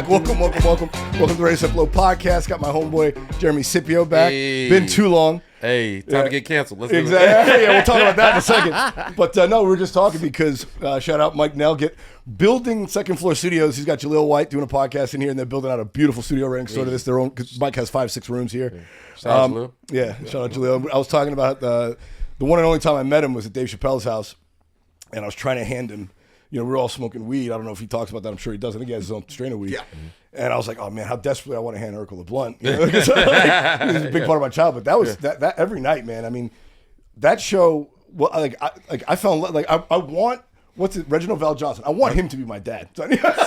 Welcome to the Race Up Low podcast. Got my homeboy Jeremy Scippio back. Hey. Been too long. Hey, time to get canceled. Let's Exactly. Yeah, we'll talk about that in a second. But no, we were just talking because shout out Mike Nell, building second floor studios. He's got Jaleel White doing a podcast in here, and they're building out a beautiful studio right next door to this. Their own, because Mike has 5-6 rooms here. Shout out Jaleel. Yeah, shout out Jaleel. I was talking about the one and only time I met him was at Dave Chappelle's house, and I was trying to hand him. You know, we were all smoking weed. I don't know if he talks about that. I'm sure he does. I think he has his own strain of weed. Yeah. And I was like, oh man, how desperately I want to hand Urkel a blunt. You know? It's a big part of my childhood. But that was that every night, man. I mean, that show. Well, I fell in love. Like I want. What's it? Reginald Val Johnson. I want him to be my dad.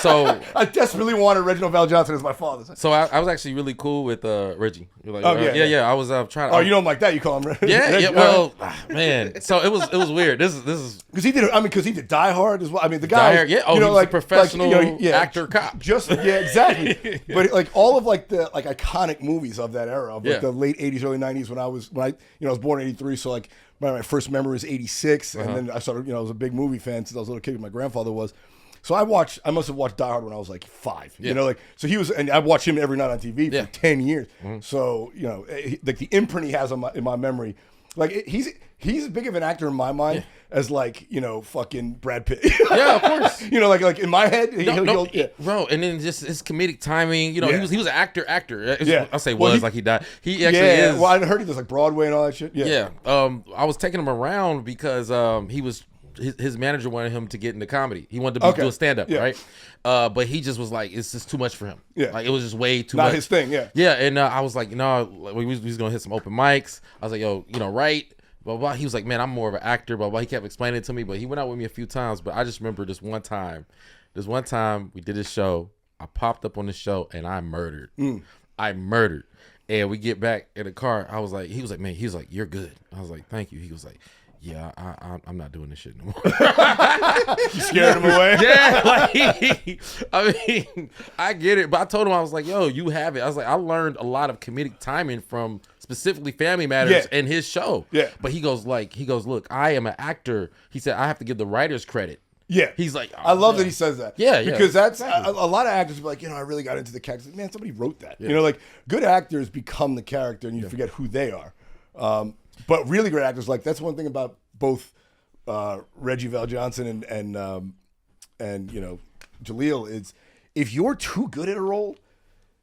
So I desperately wanted Reginald Val Johnson as my father. So I was actually really cool with Reggie. Like, oh yeah. I was trying to. Oh, you know him like that? You call him Reggie? Yeah. Well, man. So it was weird. This is because he did. I mean, because he did Die Hard as well. I mean, the guy. Die Hard, yeah. Oh, he was a professional actor cop. Exactly. But like all of like the iconic movies of that era of like the late '80s, early '90s when I was born in '83. So like. My first memory was '86, and then I started. I was a big movie fan since I was a little kid. My grandfather was, so I must have watched Die Hard when I was like 5. Yeah. So he was, and I watched him every night on TV for 10 years. Mm-hmm. So like the imprint he has in my memory, like he's as big of an actor in my mind as fucking Brad Pitt. Yeah, of course. Like in my head, bro. And then just his comedic timing. He was an actor. Yeah, I'll say like he died. He actually is. Well, I heard he does like Broadway and all that shit. Yeah. I was taking him around because his manager wanted him to get into comedy. He wanted to do a stand up, right? But he just was like, it's just too much for him. Yeah, like it was just way too much. Not his thing. Yeah. Yeah, and I was like, we was gonna hit some open mics. I was like, right. Blah, blah. He was like, man, I'm more of an actor, blah, blah. He kept explaining it to me, but he went out with me a few times. But I just remember this one time we did this show. I popped up on the show and I murdered. And we get back in the car. He was like, you're good. I was like, thank you. He was like, yeah, I'm not doing this shit no more. You scared him away? Yeah, I get it. But I told him, I was like, yo, you have it. I was like, I learned a lot of comedic timing from specifically Family Matters and his show. Yeah. But he goes, look, I am an actor. He said, I have to give the writers credit. Yeah. He's like, I love that he says that. Yeah. Because that's a lot of actors be like, I really got into the character. Man, somebody wrote that. Yeah. Like good actors become the character and you forget who they are. But really great actors, like that's one thing about both Reggie Val Johnson and Jaleel is if you're too good at a role,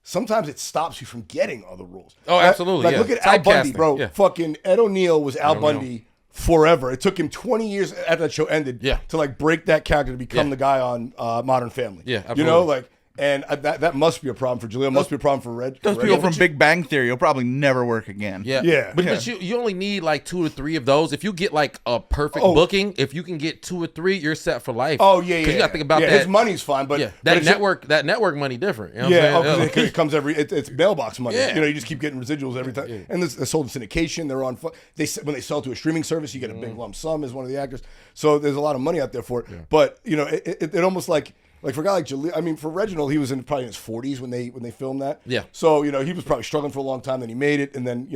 sometimes it stops you from getting other roles. Oh, absolutely. Like look at Al Bundy, bro. Yeah. Fucking Ed O'Neill was Al Bundy forever. It took him 20 years after that show ended to like break that character to become the guy on Modern Family. Yeah, absolutely. And that must be a problem for Jaleel. Must be a problem for Red. Those people from Big Bang Theory will probably never work again. Yeah. But you only need like 2 or 3 of those. If you get like a perfect booking, if you can get 2 or 3, you're set for life. Oh yeah. Because you got to think about that. His money's fine, but that network money different. You know what I'm saying? Because it comes it's mailbox money. Yeah. You just keep getting residuals every time. Yeah. And they're sold in syndication. They're on. When they sell to a streaming service, you get a big lump sum as one of the actors. So there's a lot of money out there for it. Yeah. But it almost like for a guy like Jaleel, I mean, for Reginald, he was probably in his 40s when they filmed that. Yeah. So he was probably struggling for a long time. Then he made it, and then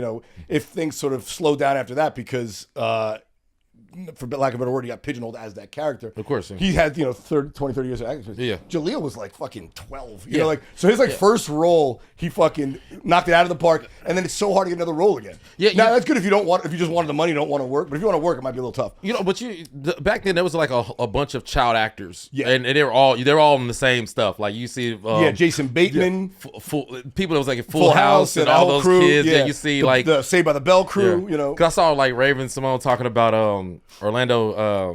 if things sort of slowed down after that because for lack of a better word, he got pigeonholed as that character. Of course. Yeah. He had 20, 30 years of acting. Yeah. Jaleel was like fucking 12. So his first role, he fucking knocked it out of the park, and then it's so hard to get another role again. Yeah. Now that's good if you just wanted the money, you don't want to work. But if you want to work, it might be a little tough. But back then there was like a bunch of child actors. Yeah. And they were all in the same stuff. Like you see Jason Bateman, people that was like in Full House and all those crew, kids. Yeah. You see the Saved by the Bell crew. Cause I saw like Raven Simone talking about Orlando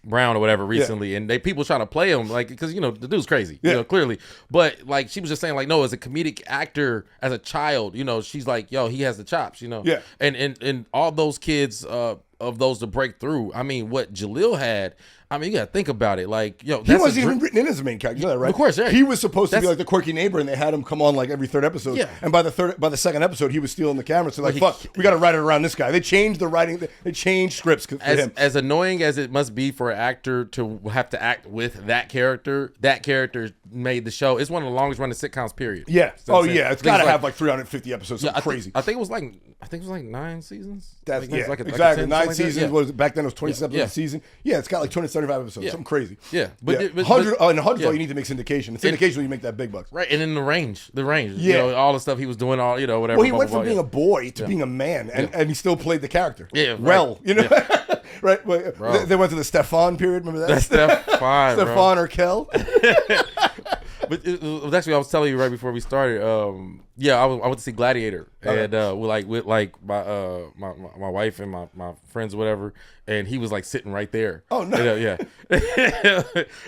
Brown or whatever recently, and people trying to play him because the dude's crazy, clearly. But like she was just saying no, as a comedic actor, as a child, she's like, yo, he has the chops, Yeah. And all those kids of those to break through. I mean, what Jaleel had. I mean, you gotta think about it. Like, he wasn't even written in as a main character. You know that, right? Of course, yeah. He was supposed to be like the quirky neighbor, and they had him come on like every 3rd episode. Yeah. And by the second episode, he was stealing the camera. So fuck, we got to write it around this guy. They changed the writing. They changed scripts for him. As annoying as it must be for an actor to have to act with that character made the show. It's one of the longest running sitcoms. Period. Yeah. It's got to have like 350 episodes. Yeah, crazy. I think it was like 9 seasons. That's exactly 9 seasons. Was back then it was 27 a season. Yeah, it's got like 27 75 episodes, something crazy. Yeah, but, yeah. But 100 you need to make syndication. And syndication where you make that big bucks. Right, and then the range. Yeah. You know, all the stuff he was doing, all, you know, whatever. Well, he went from being a boy to being a man, and he still played the character. Yeah, right. Well, you know. Yeah. Right? They went to the Stefan period, remember that? That's Stefan, Stefan or Kel. But it was actually, I was telling you right before we started. I went to see Gladiator, and with my wife and my friends or whatever, and he was like sitting right there. Oh no! Yeah,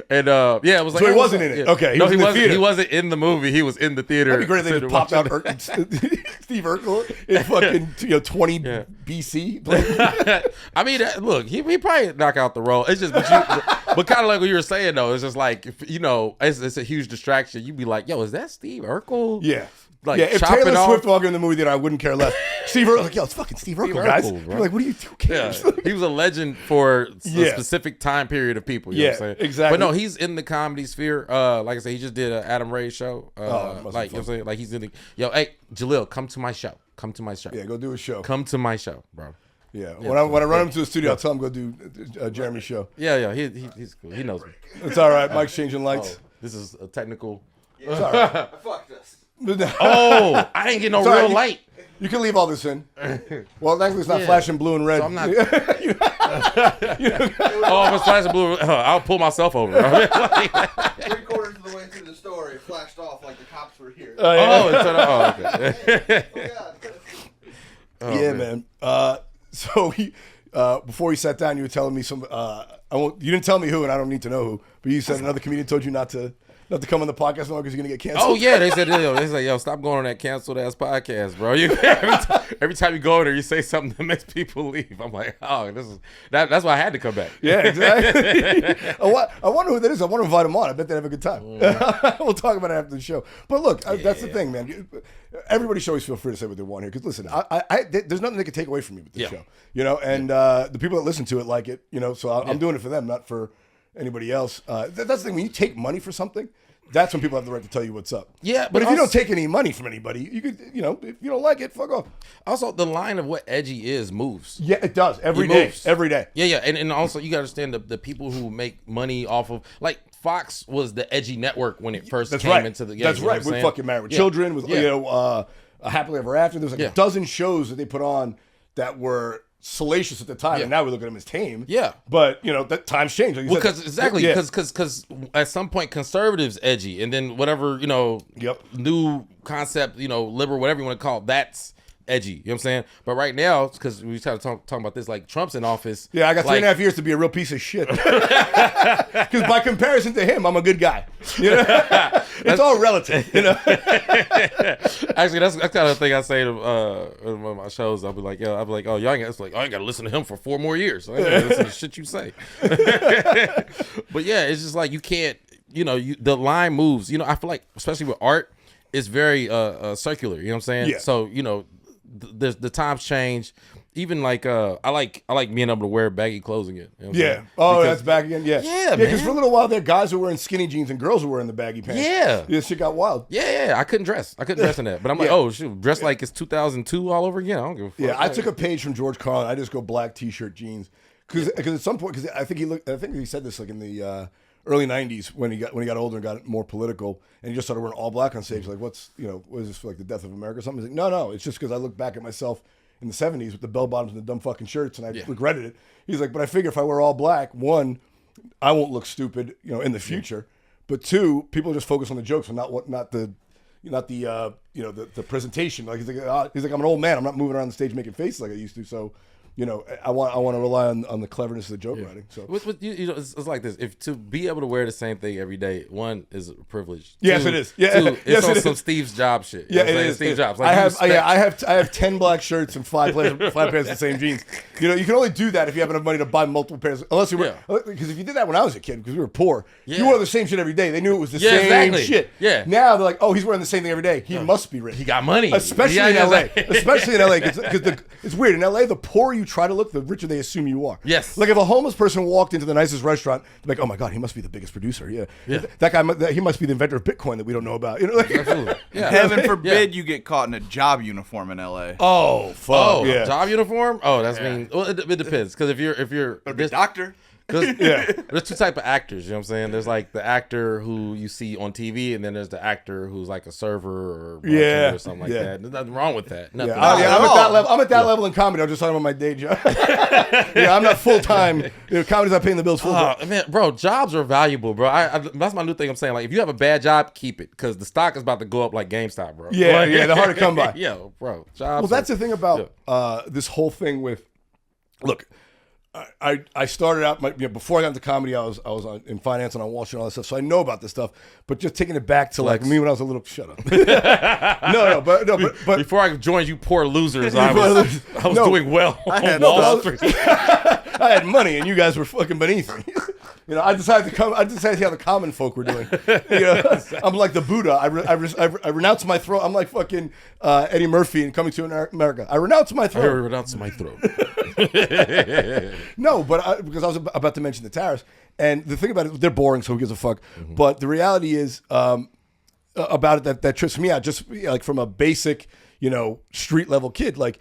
and it was like so he wasn't in it. Yeah. Okay, he wasn't. He wasn't in the movie. He was in the theater. That'd be great if they just popped out Steve Urkel in fucking 20 BC. I mean, look, he probably knock out the role. It's just, but kind of like what you were saying though. It's just like, it's a huge distraction. You'd be like, yo, is that Steve Urkel? Yeah. Like, if Taylor Swift walked in the movie theater, I wouldn't care less. Steve Urkel, like, yo, it's fucking Steve Urkel, guys. You're like, what do you do? Who cares? Yeah. He was a legend for a specific time period of people. You know what I'm saying? Exactly. But no, he's in the comedy sphere. Like I said, he just did an Adam Ray show. Like, you know what I'm saying? Like, he's in the, hey, Jalil, come to my show. Come to my show. Yeah, go do a show. Come to my show, bro. Yeah. When I run him to the studio, I'll tell him go do Jeremy's show. Yeah. He's cool. He knows me. It's all right. Mike's changing lights. This is a technical. It's all right. Fuck this. Oh, I ain't get no real light. You can leave all this in. Well, thankfully it's not flashing blue and red. So I'm not. If it's flashing blue, I'll pull myself over. 3/4 of the way through the story, it flashed off like the cops were here. Okay. Yeah, man. So before we sat down, you were telling me some. You didn't tell me who, and I don't need to know who. But you said another comedian told you not to come on the podcast no more because you're gonna get canceled. Oh yeah, they said, yo, stop going on that canceled ass podcast, bro. Every time you go in there, you say something that makes people leave. I'm like, oh, that's why I had to come back. Yeah, exactly. I wonder who that is. I want to invite him on. I bet they'd have a good time. We'll talk about it after the show. But look, that's the thing, man. Everybody should always feel free to say what they want here. Because listen, there's nothing they can take away from me with this show. And the people that listen to it like it. So I'm doing it for them, not for anybody else. That's the thing. When you take money for something, that's when people have the right to tell you what's up. Yeah, but if you don't take any money from anybody, you could, if you don't like it, fuck off. Also, the line of what edgy is moves. Yeah, it does every day. Every day. Yeah, and also you got to understand the people who make money off of, like, Fox was the edgy network when it first came into the game. That's right. With fucking Married with Children, with Happily Ever After. There was like a dozen shows that they put on that were salacious at the time, and now we look at them as tame. Yeah, but that times change. Like because at some point conservatives edgy, and then whatever new concept, liberal, whatever you want to call it, that's edgy. You know what I'm saying? But right now, because we started talking about this, like Trump's in office. Yeah, I got 3.5 years to be a real piece of shit. Because by comparison to him, I'm a good guy. It's all relative. Actually, that's kind of the thing I say to in one of my shows. I'll be like, oh, y'all ain't got to listen to him for 4 more years. I ain't got to listen to shit you say. But yeah, it's just like you can't. The line moves. I feel like, especially with art, it's very circular. You know what I'm saying? Yeah. So the times change. Even like I like being able to wear baggy clothes again. You know what I'm saying? Oh, that's back again. Yeah. Yeah, because for a little while there, guys were wearing skinny jeans and girls were wearing the baggy pants. Yeah. This shit got wild. Yeah. I couldn't dress in that. But I'm like, oh shoot, dress like it's 2002 all over again. I don't give a fuck. Yeah, I took a page from George Carlin. I just go black t-shirt, jeans. Because at some point, because I think he said this like in the early 90s when he got older and got more political, and he just started wearing all black on stage. Like, what is this for, like the death of America or something? He's like, no, it's just because I look back at myself in the 70s with the bell bottoms and the dumb fucking shirts, and I regretted it. He's like, but I figure if I wear all black, one, I won't look stupid, in the future. But two, people just focus on the jokes and not the presentation. Like he's like, I'm an old man. I'm not moving around the stage making faces like I used to. So, I want to rely on the cleverness of the joke writing. So it's like this: if to be able to wear the same thing every day, one is a privilege. Yes, two, it is. Yeah, two, it's on some Steve Jobs shit. Yeah, it is. Steve Jobs. Like, I have 10 black shirts and 5 pairs of the same jeans. You can only do that if you have enough money to buy multiple pairs. Unless you were, because if you did that when I was a kid, because we were poor, you wore the same shit every day. They knew it was the same shit. Yeah. Now they're like, oh, he's wearing the same thing every day. He must be rich. He got money, especially in LA. Especially in LA, because it's weird. In LA, the poorer you try to look, the richer they assume you are. Yes. Like if a homeless person walked into the nicest restaurant, they're like, oh my god, he must be the biggest producer. Yeah. That guy, he must be the inventor of Bitcoin that we don't know about. Absolutely. Yeah. Heaven forbid you get caught in a job uniform in LA. Oh fuck. Job uniform? Oh, that's mean. Well, it depends, because if you're a doctor. There's two type of actors, you know what I'm saying? There's like the actor who you see on TV, and then there's the actor who's like a server or bartender or something like that. There's nothing wrong with that. Nothing. I'm at that level. I'm at that level in comedy. I'm just talking about my day job. I'm not full time. Comedy's not paying the bills full time. Man, bro, jobs are valuable, bro. That's my new thing. I'm saying, like, if you have a bad job, keep it, because the stock is about to go up like GameStop, bro. Yeah, they're hard to come by. Yo, bro, jobs. Well, that's the thing about this whole thing with. Look, I started out before I got into comedy. I was in finance and on Wall Street and all that stuff, so I know about this stuff. But just taking it back to like me when I was a little shut up. but before I joined you, poor losers, I was doing well on Wall Street. I had money, and you guys were fucking beneath me. I decided to come. I decided to see how the common folk were doing. I'm like the Buddha. I renounce my throne. I'm like fucking Eddie Murphy in Coming to America. I renounce my throne. I renounce my throne. No, but because I was about to mention the tariffs, and the thing about it, they're boring, so who gives a fuck? Mm-hmm. But the reality is about it that trips me out, just like from a basic, street level kid, like.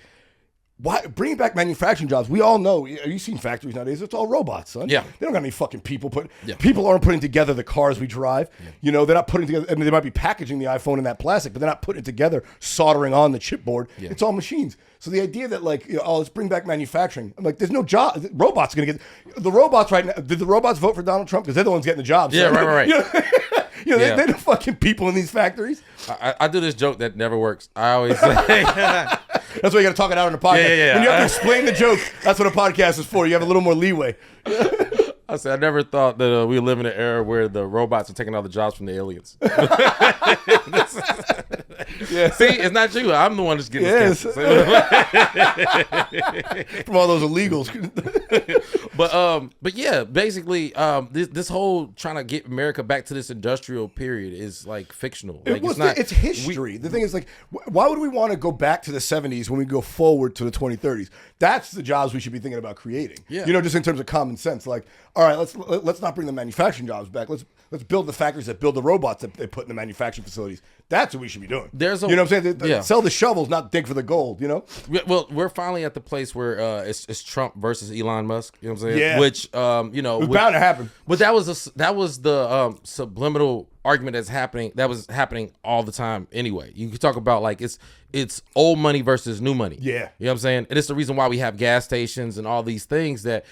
Why bringing back manufacturing jobs? We all know. You've seen factories nowadays; it's all robots, son. Yeah, they don't got any fucking people. People aren't putting together the cars we drive. Yeah. They're not putting together. I mean, they might be packaging the iPhone in that plastic, but they're not putting it together, soldering on the chipboard. Yeah. It's all machines. So the idea that let's bring back manufacturing. I'm like, there's no job. Robots are gonna get the robots right now. Did the robots vote for Donald Trump? Because they're the ones getting the jobs. Yeah, so, right. They're the fucking people in these factories. I do this joke that never works. I always say. That's why you got to talk it out on the podcast. Yeah. When you have to explain the joke, that's what a podcast is for. You have a little more leeway. I said I never thought that we live in an era where the robots are taking all the jobs from the aliens. See, it's not you. I'm the one that's getting this. From all those illegals. But yeah, basically, this whole trying to get America back to this industrial period is like fictional. Like, it's history. The thing is, like, why would we want to go back to the 70s when we go forward to the 2030s? That's the jobs we should be thinking about creating. Yeah. Just in terms of common sense. Like, all right, let's not bring the manufacturing jobs back. Let's build the factories that build the robots that they put in the manufacturing facilities. That's what we should be doing. You know what I'm saying? Sell the shovels, not dig for the gold. Well, we're finally at the place where it's Trump versus Elon Musk. You know what I'm saying? Yeah. Which it was bound to happen. But that was the subliminal argument that was happening all the time anyway. You could talk about like it's old money versus new money. Yeah. You know what I'm saying? And it's the reason why we have gas stations and all these things that,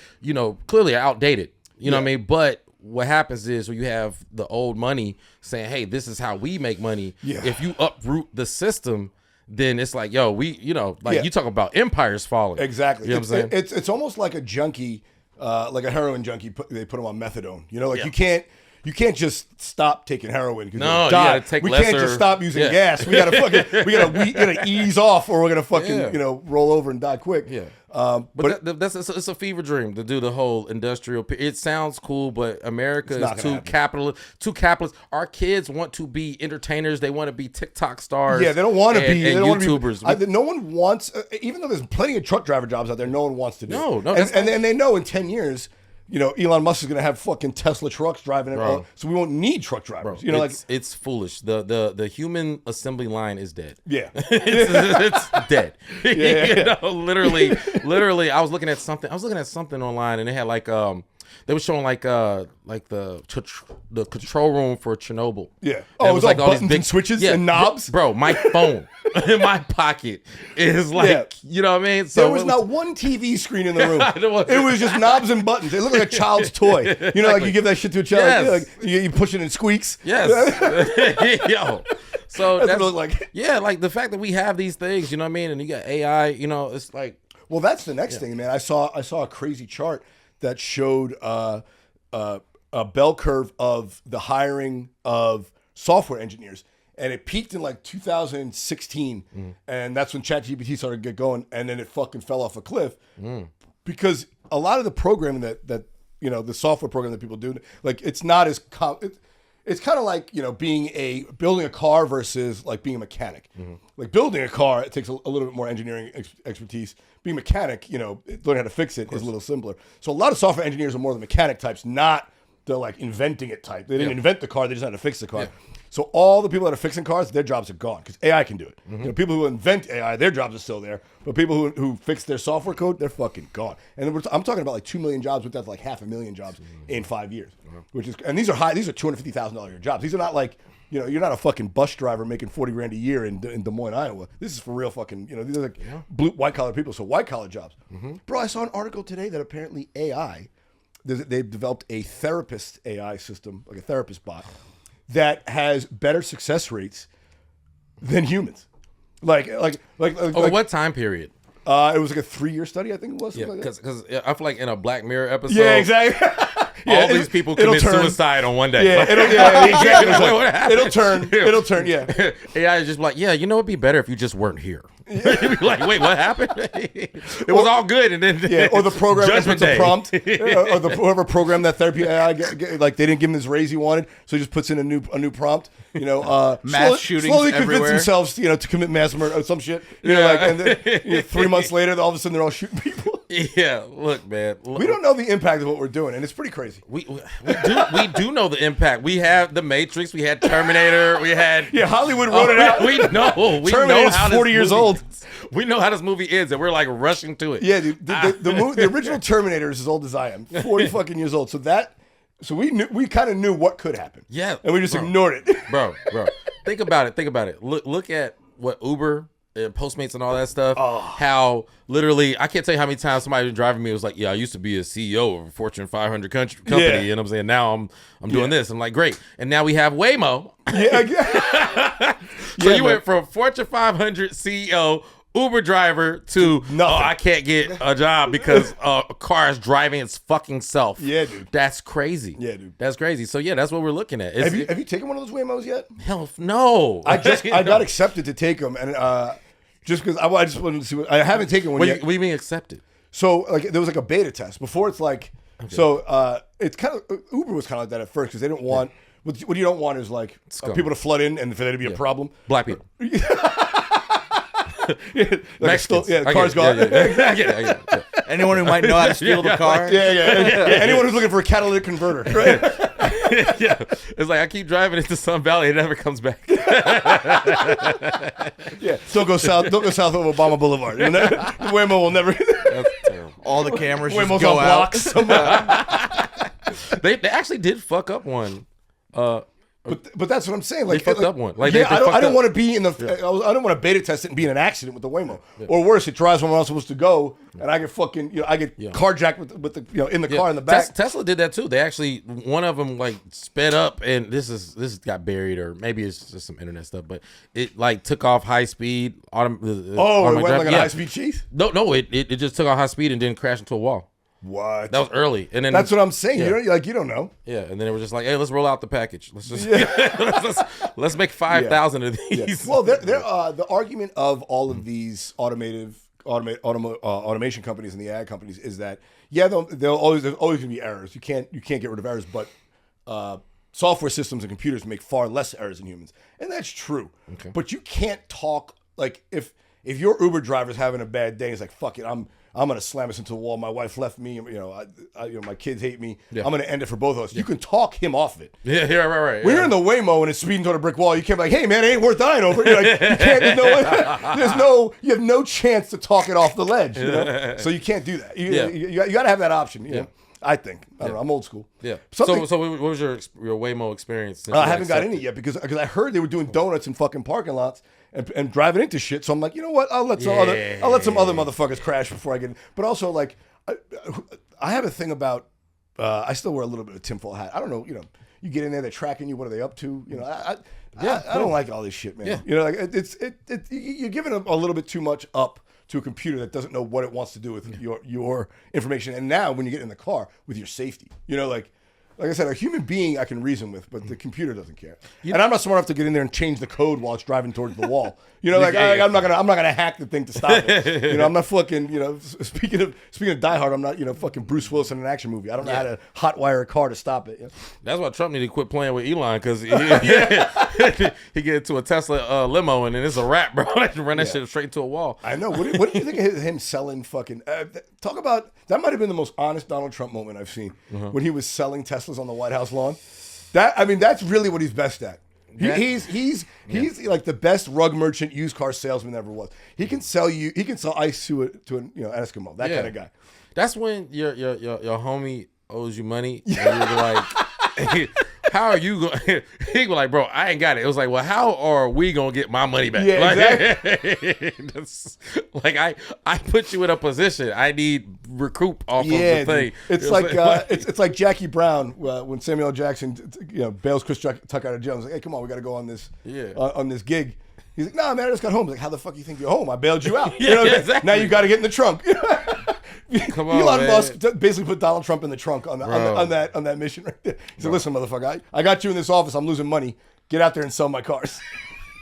clearly are outdated. You know what I mean? But what happens is when you have the old money saying, hey, this is how we make money. Yeah. If you uproot the system, then it's like, yo, you talk about empires falling. Exactly. You know what I'm saying? It's almost like a junkie, like a heroin junkie. They put him on methadone. You can't just stop taking heroin. No, you gotta take lesser. Can't just stop using gas. We gotta ease off, or we're gonna fucking roll over and die quick. Yeah. But it's a fever dream to do the whole industrial. It sounds cool, but America is too capitalist. Our kids want to be entertainers. They want to be TikTok stars. Yeah, they don't want to be YouTubers. No one wants, even though there's plenty of truck driver jobs out there, no one wants to do. No, and they know in 10 years. Elon Musk is going to have fucking Tesla trucks driving it, so we won't need truck drivers. It's foolish. The human assembly line is dead. Yeah, it's dead. Literally, I was looking at something online, and they had like they were showing like the control room for Chernobyl. Yeah. Oh, it was like all buttons and switches and knobs. Bro, my phone in my pocket is like, you know what I mean? So there was not one TV screen in the room. It was just knobs and buttons. It looked like a child's toy. Like you give that shit to a child, yes. You push it and it squeaks. Yes. Yo. So that's what it looked like. Yeah, like the fact that we have these things, you know what I mean? And you got AI, it's like. Well, that's the next thing, man. I saw a crazy chart that showed a bell curve of the hiring of software engineers. And it peaked in like 2016. And that's when ChatGPT started to get going. And then it fucking fell off a cliff. Because a lot of the programming that the software program that people do, like it's not as... It's kind of like, building a car versus like being a mechanic. Like building a car, it takes a little bit more engineering expertise. Being a mechanic, learning how to fix it is a little simpler. So a lot of software engineers are more the mechanic types, not the like inventing it type. They didn't invent the car; they just had to fix the car. Yeah. So all the people that are fixing cars, their jobs are gone because AI can do it. You know, people who invent AI, their jobs are still there, but people who fix their software code, they're fucking gone. And I'm talking about like 2 million jobs, with that's like 500,000 jobs in 5 years, which is, and these are high. These are $250,000 a year jobs. These are not like, you know, you're not a fucking bus driver making $40,000 a year in Des Moines, Iowa. This is for real fucking, you know, these are like blue white collar people. So white collar jobs. Bro, I saw an article today that apparently AI, they've developed a therapist AI system, like a therapist bot, that has better success rates than humans. Like over what time period? It was like a 3-year study, I think it was. Yeah, like because I feel like in a Black Mirror episode, yeah, exactly. all these people commit suicide on one day. Yeah, exactly. It'll turn. Yeah, AI is just like, yeah, you know, it'd be better if you just weren't here. You'd be like, wait, what happened? It was all good, and then or the program Judgment puts Day. a prompt, or whoever programmed that therapy AI, like they didn't give him this raise he wanted, so he just puts in a new prompt. You know, mass shootings slowly everywhere. convince themselves, you know, to commit mass murder or some shit. You know, like, and then, 3 months later, all of a sudden they're all shooting people. Yeah, look, man. We don't know the impact of what we're doing, and it's pretty crazy. We do know the impact. We have The Matrix. We had Terminator. We had Hollywood wrote it out. We know. We Terminator's know how 40 years old. We know how this movie ends, and we're like rushing to it. Yeah, dude. The original Terminator is as old as I am, 40 fucking years old. So we kind of knew what could happen. Yeah, and we just ignored it. bro. Think about it. Look at what Uber and Postmates and all that stuff. How literally, I can't tell you how many times somebody was driving me was like, "Yeah, I used to be a CEO of a Fortune 500 company," and I'm saying now I'm doing this. I'm like, great, and now we have Waymo. Yeah. So you went from Fortune 500 CEO, Uber driver to I can't get a job because a car is driving its fucking self. Yeah, dude. That's crazy. Yeah, dude. That's crazy. So yeah, that's what we're looking at. Have you taken one of those Waymos yet? Hell no. I got accepted to take them, and just because I just wanted to see. I haven't taken one yet. What do you mean accepted? So like there was like a beta test before. It's like it's kind of Uber was kind of like that at first because they didn't want what you don't want is like people to flood in and for there to be a problem. Black people. Car's gone. Yeah. Anyone who might know how to steal the car. Anyone who's looking for a catalytic converter. Right? Yeah. It's like I keep driving into Sun Valley, it never comes back. Don't go south of Obama Boulevard. Waymo will never. That's terrible. All the cameras just Waymo's go on out. blocks. They actually did fuck up one. But that's what I'm saying. Like, they fucked up one. Like, I don't want to be in the. I don't want to beta test it and be in an accident with the Waymo, or worse, it drives where I'm not supposed to go, and I get fucking, I get carjacked with the, in the car in the back. Tesla did that too. They actually, one of them like sped up, and this got buried, or maybe it's just some internet stuff, but it like took off high speed. It went like a high speed chase. No, it just took off high speed and didn't crash into a wall. What? That was early, and then that's what I'm saying. You don't know. Yeah, and then it was just like, hey, let's roll out the package. Let's just let's make 5,000 of these. Well, the argument of all of these automation companies and the ad companies is that there's always going to be errors. You can't get rid of errors, but software systems and computers make far less errors than humans, and that's true. Okay. But you can't talk like if your Uber driver's having a bad day, it's like, fuck it, I'm gonna slam us into the wall. My wife left me. My kids hate me. Yeah. I'm gonna end it for both of us. Yeah. You can talk him off of it. Yeah, right. When you're in the Waymo and it's speeding toward a brick wall, you can't be like, "Hey, man, it ain't worth dying over." You're like, you can't. You have no chance to talk it off the ledge. So you can't do that. You got to have that option. You know? I think. I don't know. I'm old school. Yeah. So what was your Waymo experience? I haven't got in it yet because I heard they were doing donuts in fucking parking lots and driving into shit. So I'm like, you know what? I'll let some other motherfuckers crash before I get in. But also, like, I have a thing about. I still wear a little bit of tinfoil hat. I don't know. You get in there, they're tracking you. What are they up to? I don't like all this shit, man. Yeah. Like you're giving a little bit too much up to a computer that doesn't know what it wants to do with your information. And now when you get in the car with your safety, like I said, a human being I can reason with, but the computer doesn't care. And I'm not smart enough to get in there and change the code while it's driving towards the wall. I'm not gonna hack the thing to stop it. I'm not fucking. Speaking of Die Hard, I'm not fucking Bruce Willis in an action movie. I don't know how to hotwire a car to stop it. That's why Trump needed to quit playing with Elon because he get into a Tesla limo and then it's a wrap, bro. Run that shit straight into a wall. I know. What do you think of him selling fucking? Talk about that. Might have been the most honest Donald Trump moment I've seen when he was selling Teslas on the White House lawn. That's really what he's best at. He's like the best rug merchant, used car salesman ever was. He can sell ice to an Eskimo. That kind of guy. That's when your homie owes you money and you're like, how are you going? He was like, bro, I ain't got it. It was like, well, how are we gonna get my money back? Yeah, exactly. I put you in a position. I need recoup off of the thing. It's like Jackie Brown when Samuel L. Jackson bails Chris Tucker out of jail. He's like, hey, come on, we got to go on this on this gig. He's like, nah, man, I just got home. He's like, how the fuck you think you're home? I bailed you out. Exactly. Now you got to get in the trunk. Come on, Elon man. Musk basically put Donald Trump in the trunk on that mission right there. He said, listen, motherfucker, I got you in this office. I'm losing money. Get out there and sell my cars.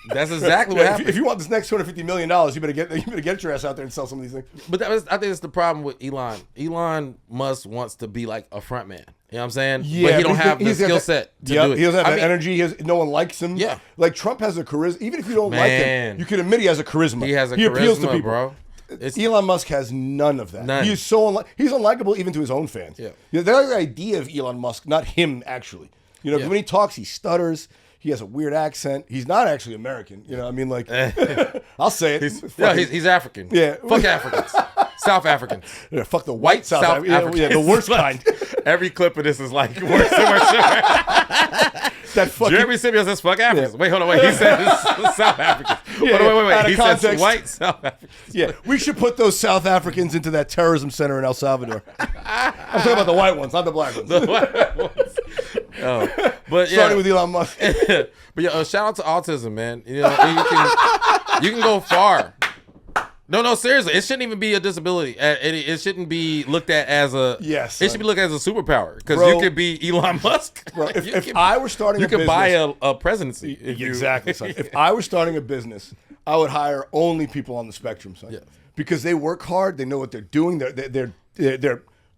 That's exactly what happened. If you want this next $250 million, you better get your ass out there and sell some of these things. But I think that's the problem with Elon. Elon Musk wants to be like a front man. You know what I'm saying? Yeah, but he don't have the skill set to do it. He doesn't have that energy. No one likes him. Yeah. Like Trump has a charisma. Even if you don't like him, you can admit he has a charisma. He has a charisma, appeals to people. bro. Elon Musk has none of that. None. He's so he's unlikable even to his own fans. Yeah. They like the idea of Elon Musk, not him actually. When he talks, he stutters. He has a weird accent. He's not actually American. I mean, like, I'll say it. He's African. Yeah. Fuck Africans. South Africans. Yeah, fuck the white South Africans. Yeah, the worst kind. Every clip of this is like worse and worse. That fucking Jeremy Scippio says fuck Africans. Wait, hold on, wait. He said South Africans. Wait. He said white South Africans. Yeah, we should put those South Africans into that terrorism center in El Salvador. I'm talking about the white ones, not the black ones. The white ones. But starting with Elon Musk. But shout out to autism, man. You can go far. No, seriously. It shouldn't even be a disability. It shouldn't be looked at as a... Yes. It should be looked at as a superpower. Because you could be Elon Musk. Bro, if I were starting a business... You could buy a presidency. Exactly, son. If I were starting a business, I would hire only people on the spectrum, son. Yeah. Because they work hard. They know what they're doing. They're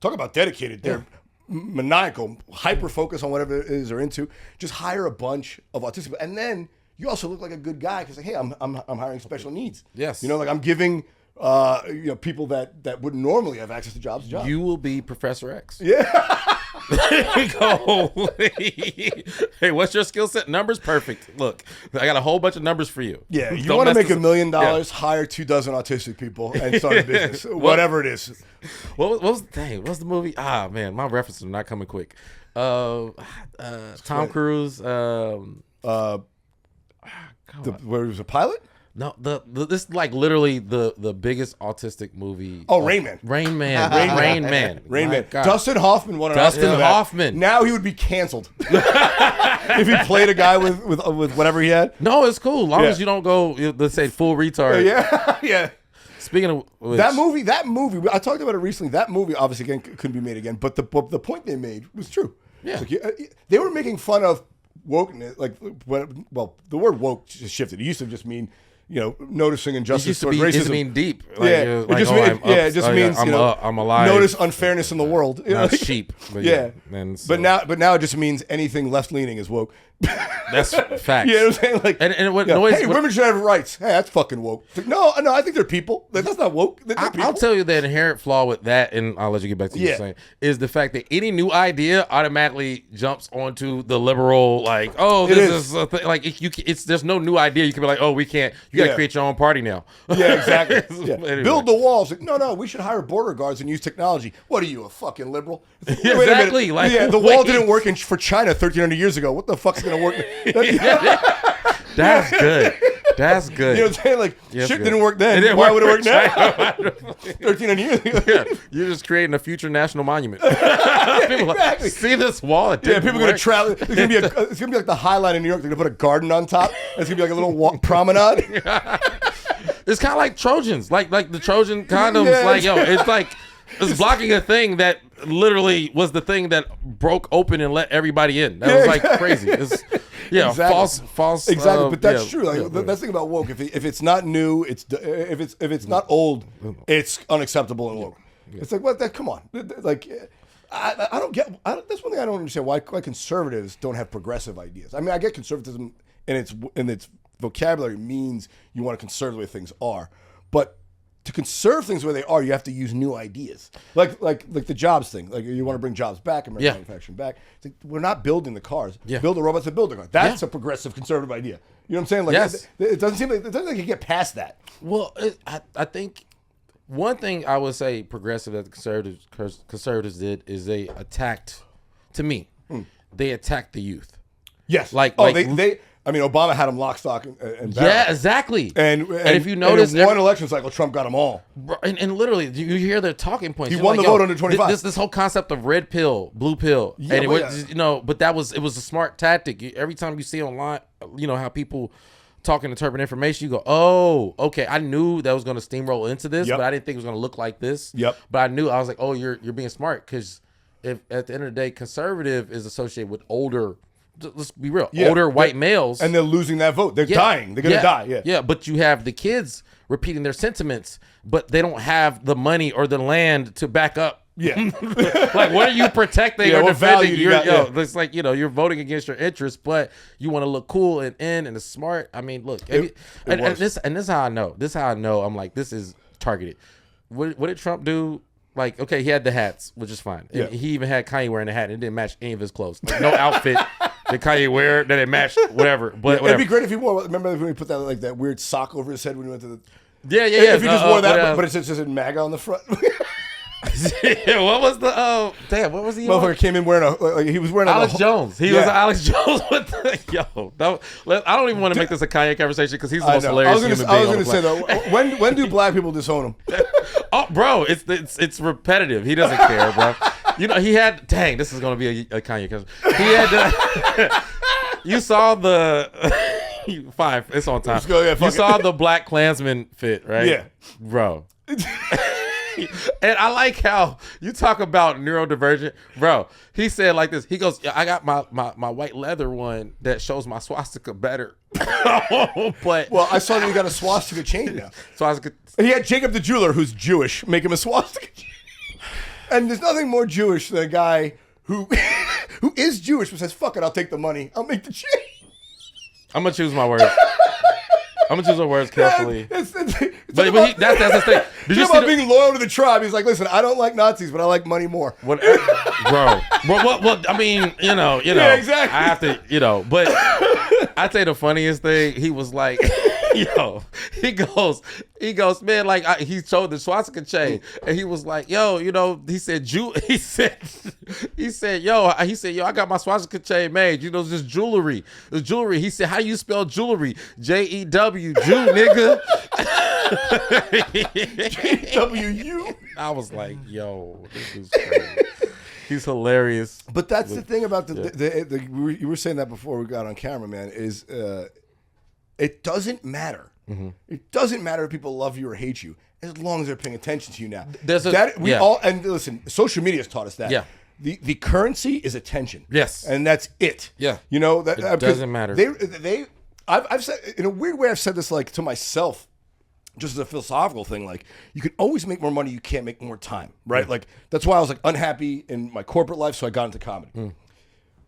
talk about dedicated. They're maniacal, hyper-focused on whatever it is they're into. Just hire a bunch of autistic people. And then... You also look like a good guy because, like, hey, I'm hiring special needs. Yes. I'm giving people that wouldn't normally have access to jobs. You will be Professor X. Yeah. There you go. Hey, what's your skill set? Numbers? Perfect. Look, I got a whole bunch of numbers for you. Yeah. You want to make $1 million? Hire 24 autistic people and start a business, whatever it is. What was the movie? Ah, man, my references are not coming quick. Tom Cruise. Where he was a pilot? No, this is like literally the biggest autistic movie. Oh, Rain Man. Rain Man. Dustin Hoffman won an Oscar. Dustin Hoffman. Now he would be canceled if he played a guy with whatever he had. No, it's cool. As long as you don't go, let's say, full retard. Yeah. Speaking of which, that movie, I talked about it recently. That movie obviously couldn't be made again, but the point they made was true. Yeah. They were making fun of wokeness, the word woke just shifted. It used to just mean, noticing injustice towards racism. It used to mean deep. It just means I'm alive. Notice unfairness in the world. Not sheep. But but now it just means anything left leaning is woke. That's facts. You know what I'm saying? Like, and what noise? Hey, women should have rights. Hey, that's fucking woke. No, I think they're people. That's not woke. I'll tell you the inherent flaw with that, and I'll let you get back to what you're saying, is the fact that any new idea automatically jumps onto the liberal, like, oh, this is a thing. Like, there's no new idea. You can be like, oh, we can't. You got to create your own party now. Yeah, exactly. Anyway. Build the walls. Like, no, we should hire border guards and use technology. What are you, a fucking liberal? Exactly. Like, the wall didn't work for China 1,300 years ago. What the fuck's going to work? That's good. That's good. You know what I'm saying? Like, shit didn't work then. Why would it work now? 1,300 years ago. You're just creating a future national monument. People exactly. See this wall? People are going to travel. It's going to be like the High Line in New York. They're going to put a garden on top. It's going to be like a little promenade. It's kind of like Trojans. Like the Trojan condoms. Yeah, it's blocking a thing that literally was the thing that broke open and let everybody in. That was like crazy. It's false. Exactly, but that's true. Like that's the thing about woke. If it's not new, if it's not old, it's unacceptable and woke. Yeah. It's like, what? Come on. Like, I don't get. That's one thing I don't understand. Why conservatives don't have progressive ideas. I mean, I get conservatism and its vocabulary means you want to conserve the way things are. But to conserve things where they are, you have to use new ideas, like the jobs thing. Like you want to bring jobs back, American manufacturing back. It's like, we're not building the cars. Build the robots that build the cars. That's a progressive conservative idea. You know what I'm saying? Like it doesn't seem like you get past that. Well, I think one thing I would say progressive that the conservatives did is they attacked, to me, they attacked the youth. Yes. They I mean, Obama had them lock, stock, and barrel. Yeah, exactly. And if you notice, in one election cycle, Trump got them all. And literally, you hear their talking points. He won the vote under 25. This whole concept of red pill, blue pill, and it was, but it was a smart tactic. Every time you see online, how people talk and interpret information, you go, oh, okay, I knew that was going to steamroll into this, but I didn't think it was going to look like this. But I was like, oh, you're being smart, because if at the end of the day, conservative is associated with older. Let's be real. Older white males. And they're losing that vote. They're dying. They're going to die. Yeah, but you have the kids repeating their sentiments, but they don't have the money or the land to back up. Yeah. Like, what are you protecting or defending? It's like, you're voting against your interests, but you want to look cool and smart. I mean, look. This is how I know. This is how I know I'm like, this is targeted. What did Trump do? Like, okay, he had the hats, which is fine. Yeah. He even had Kanye wearing the hat, and it didn't match any of his clothes. Like, no outfit did Kanye wear that it matched whatever. But it'd be great if he wore. Remember when he put that weird sock over his head when he went to the. Yeah. If he just wore that, but it just says MAGA on the front. What was the what was he? Motherfucker came in wearing he was wearing Alex Jones. He was Alex Jones with the I don't even want to make this a Kanye conversation because he's the most hilarious human being. I was going to say though, when do black people disown him? Oh, bro, it's repetitive. He doesn't care, bro. He had. Dang, this is going to be a Kanye conversation. He had. You saw the. Fine, it's on time. You saw the Black Klansman fit, right? Yeah, bro. And I like how you talk about neurodivergent, bro. He said like this. He goes, I got my white leather one that shows my swastika better. But I saw that he got a swastika chain now. Swastika. And he had Jacob the jeweler, who's Jewish, make him a swastika chain. And there's nothing more Jewish than a guy who is Jewish but says, "Fuck it, I'll take the money. I'll make the chain." I'm gonna choose my words. I'm gonna choose my words carefully. That's the thing. Did you see being loyal to the tribe? He's like, listen, I don't like Nazis, but I like money more. Bro. Well, I mean, Yeah, exactly. I have to, but I'd say the funniest thing, he was like, he goes, man, like he showed the swastika chain, and he was like, he said, I got my swastika chain made. This jewelry. The jewelry. He said, how you spell jewelry? J-E-W, Jew, nigga. J-W-U. I was like, yo, this is crazy. He's hilarious. But that's the thing about you were saying that before we got on camera, man, is it doesn't matter. Mm-hmm. It doesn't matter if people love you or hate you, as long as they're paying attention to you now. And listen, social media has taught us that. Yeah. The currency is attention. Yes. And that's it. Yeah. It doesn't matter. I've said, in a weird way, I've said this like to myself, just as a philosophical thing, like you can always make more money, you can't make more time, right? Yeah. Like that's why I was like unhappy in my corporate life, so I got into comedy.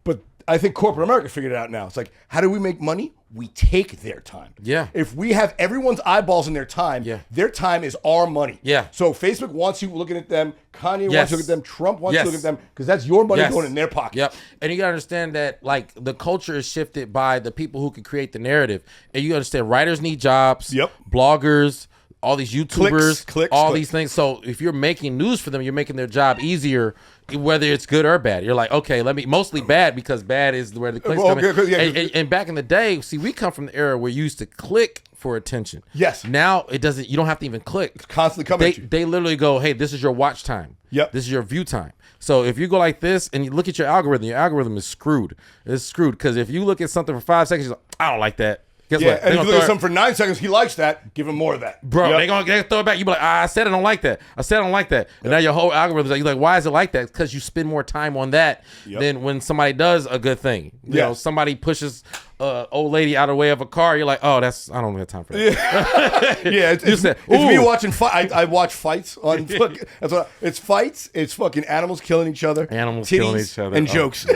But I think corporate America figured it out now. It's like, how do we make money? We take their time. Yeah. If we have everyone's eyeballs in their time, their time is our money. Yeah. So Facebook wants you looking at them. Kanye wants you to look at them. Trump wants you to look at them because that's your money going in their pocket. Yep. And you gotta understand that like the culture is shifted by the people who can create the narrative. And you understand writers need jobs. Yep. Bloggers. All these YouTubers, clicks, these things. So if you're making news for them, you're making their job easier, whether it's good or bad. You're like, okay, mostly bad because bad is where the clicks come in. And back in the day, see, we come from the era where you used to click for attention. Yes. Now it doesn't. You don't have to even click. It's constantly coming at you. They literally go, hey, this is your watch time. Yep. This is your view time. So if you go like this and you look at your algorithm is screwed. It's screwed because if you look at something for 5 seconds, you're like, I don't like that. Guess what? And if you look at something for 9 seconds, he likes that. Give him more of that, bro. They're gonna throw it back. You be like, I said I don't like that. I said I don't like that. And now your whole algorithm, you're like, why is it like that? Because you spend more time on that than when somebody does a good thing. You know, somebody pushes old lady out of the way of a car. You're like, oh, I don't have time for that. It's me watching fight. I watch fights on. That's what it's fights. It's fucking animals killing each other. Killing each other and jokes.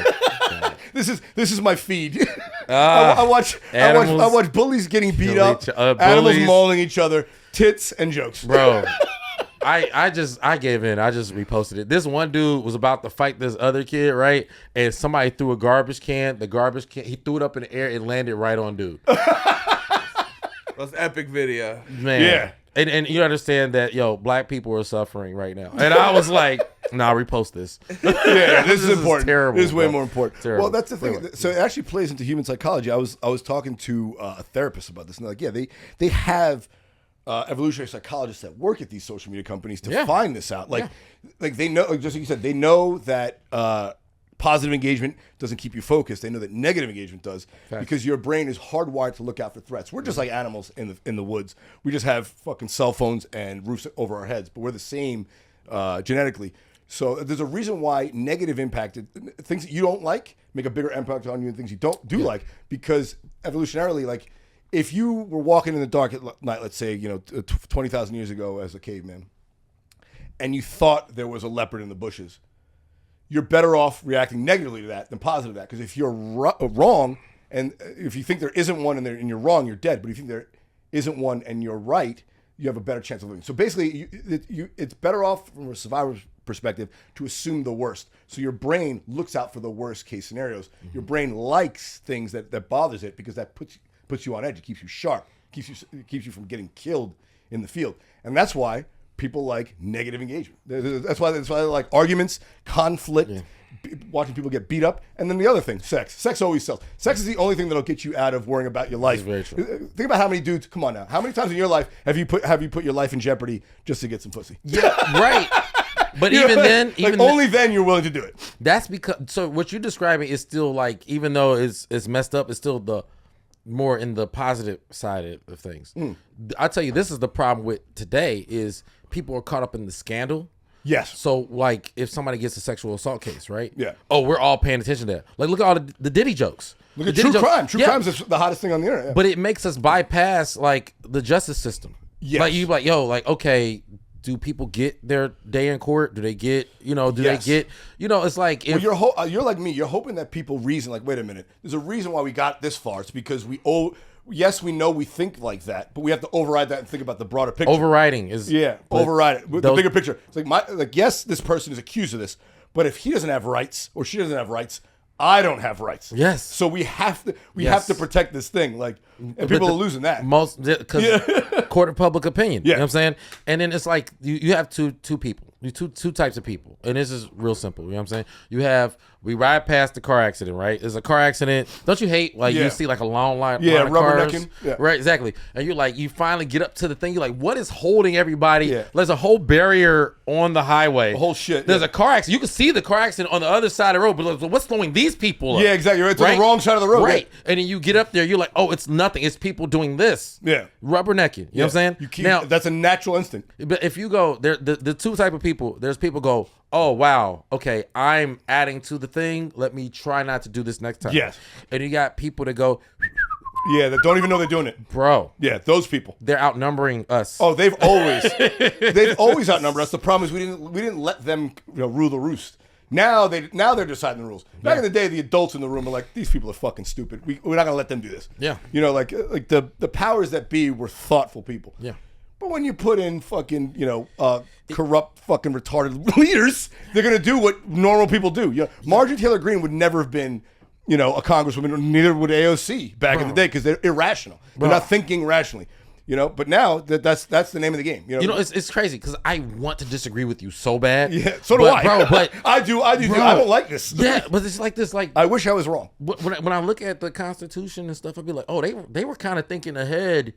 This is my feed. I watch animals bullies getting beat kill up, each- animals bullies. mauling each other, tits and jokes. Bro, I gave in. I just reposted it. This one dude was about to fight this other kid, right? And somebody threw a garbage can. The garbage can, he threw it up in the air and landed right on dude. That's epic video. Man. Yeah. And you understand that, black people are suffering right now. And I was like, nah, repost this. Yeah, this is important. Terrible. This is way bro. more important. Terrible. Well, that's the thing. So it actually plays into human psychology. I was talking to a therapist about this, and they're like, yeah, they have evolutionary psychologists that work at these social media companies to find this out. Like they know, just like you said, they know that positive engagement doesn't keep you focused. They know that negative engagement does, because your brain is hardwired to look out for threats. We're just like animals in the woods. We just have fucking cell phones and roofs over our heads, but we're the same genetically. So there's a reason why negative impacted things that you don't like make a bigger impact on you than things you don't like, because evolutionarily, like if you were walking in the dark at night, let's say 20,000 years ago as a caveman, and you thought there was a leopard in the bushes, you're better off reacting negatively to that than positive to that. Because if you're wrong, and if you think there isn't one and you're wrong, you're dead. But if you think there isn't one and you're right, you have a better chance of living. So basically, it's better off from a survivor's perspective to assume the worst. So your brain looks out for the worst case scenarios. Mm-hmm. Your brain likes things that bothers it, because that puts you on edge. It keeps you sharp. Keeps you from getting killed in the field. And that's why people like negative engagement. That's why they like arguments, conflict, watching people get beat up. And then the other thing, sex. Sex always sells. Sex is the only thing that'll get you out of worrying about your life. That's very true. Think about how many dudes, come on now, how many times in your life have you put your life in jeopardy just to get some pussy? Yeah, right. But even then, only then you're willing to do it. That's because, so what you're describing is still like, even though it's messed up, it's still the more in the positive side of things. I tell you, this is the problem with today is people are caught up in the scandal. Yes. So like if somebody gets a sexual assault case, right? Yeah. Oh, we're all paying attention to that. Like look at all the Diddy jokes. Look at true crime. True crime is the hottest thing on the internet. Yeah. But it makes us bypass like the justice system. Yes. Like you okay, do people get their day in court? Do they get, they get, it's like if you're like me, you're hoping that people reason like, wait a minute, there's a reason why we got this far. It's because we know we think like that, but we have to override that and think about the broader picture. Overriding is override it. The bigger picture. It's like yes, this person is accused of this, but if he doesn't have rights or she doesn't have rights, I don't have rights. Yes. So we have to protect this thing. Like, and people are losing that. Because court of public opinion. Yeah. You know what I'm saying? And then it's like you have two people. Two types of people. And this is real simple. You know what I'm saying? We ride past the car accident, right? There's a car accident. Don't you hate you see like a long line of cars? Rubbernecking. Yeah. Right, exactly. And you're like, you finally get up to the thing. You're like, what is holding everybody? Yeah. There's a whole barrier on the highway. The whole shit. There's a car accident. You can see the car accident on the other side of the road, but what's slowing these people up? Yeah, exactly. Right to the wrong side of the road. Right. And then you get up there, you're like, oh, it's nothing. It's people doing this. Yeah. Rubbernecking. You know what I'm saying? Now, that's a natural instinct. But if you go, the two type of people, there's people go, oh, wow, okay, I'm adding to the thing. Let me try not to do this next time. Yes. And you got people that go, yeah, that don't even know they're doing it. Bro. Yeah, those people. They're outnumbering us. Oh, they've always outnumbered us. The problem is we didn't let them rule the roost. Now they're deciding the rules. Back in the day, the adults in the room are like, these people are fucking stupid. We're not gonna let them do this. Yeah. Like the powers that be were thoughtful people. Yeah. But when you put in fucking, corrupt fucking retarded leaders, they're going to do what normal people do. Marjorie Taylor Greene would never have been, a congresswoman, neither would AOC back in the day because they're irrational. They're not thinking rationally. But now that's the name of the game. It's crazy because I want to disagree with you so bad. Yeah, so do I. Bro, but I do. I don't like this. Yeah, but it's like this. Like I wish I was wrong. When I look at the Constitution and stuff, I'd be like, oh, they were kind of thinking ahead.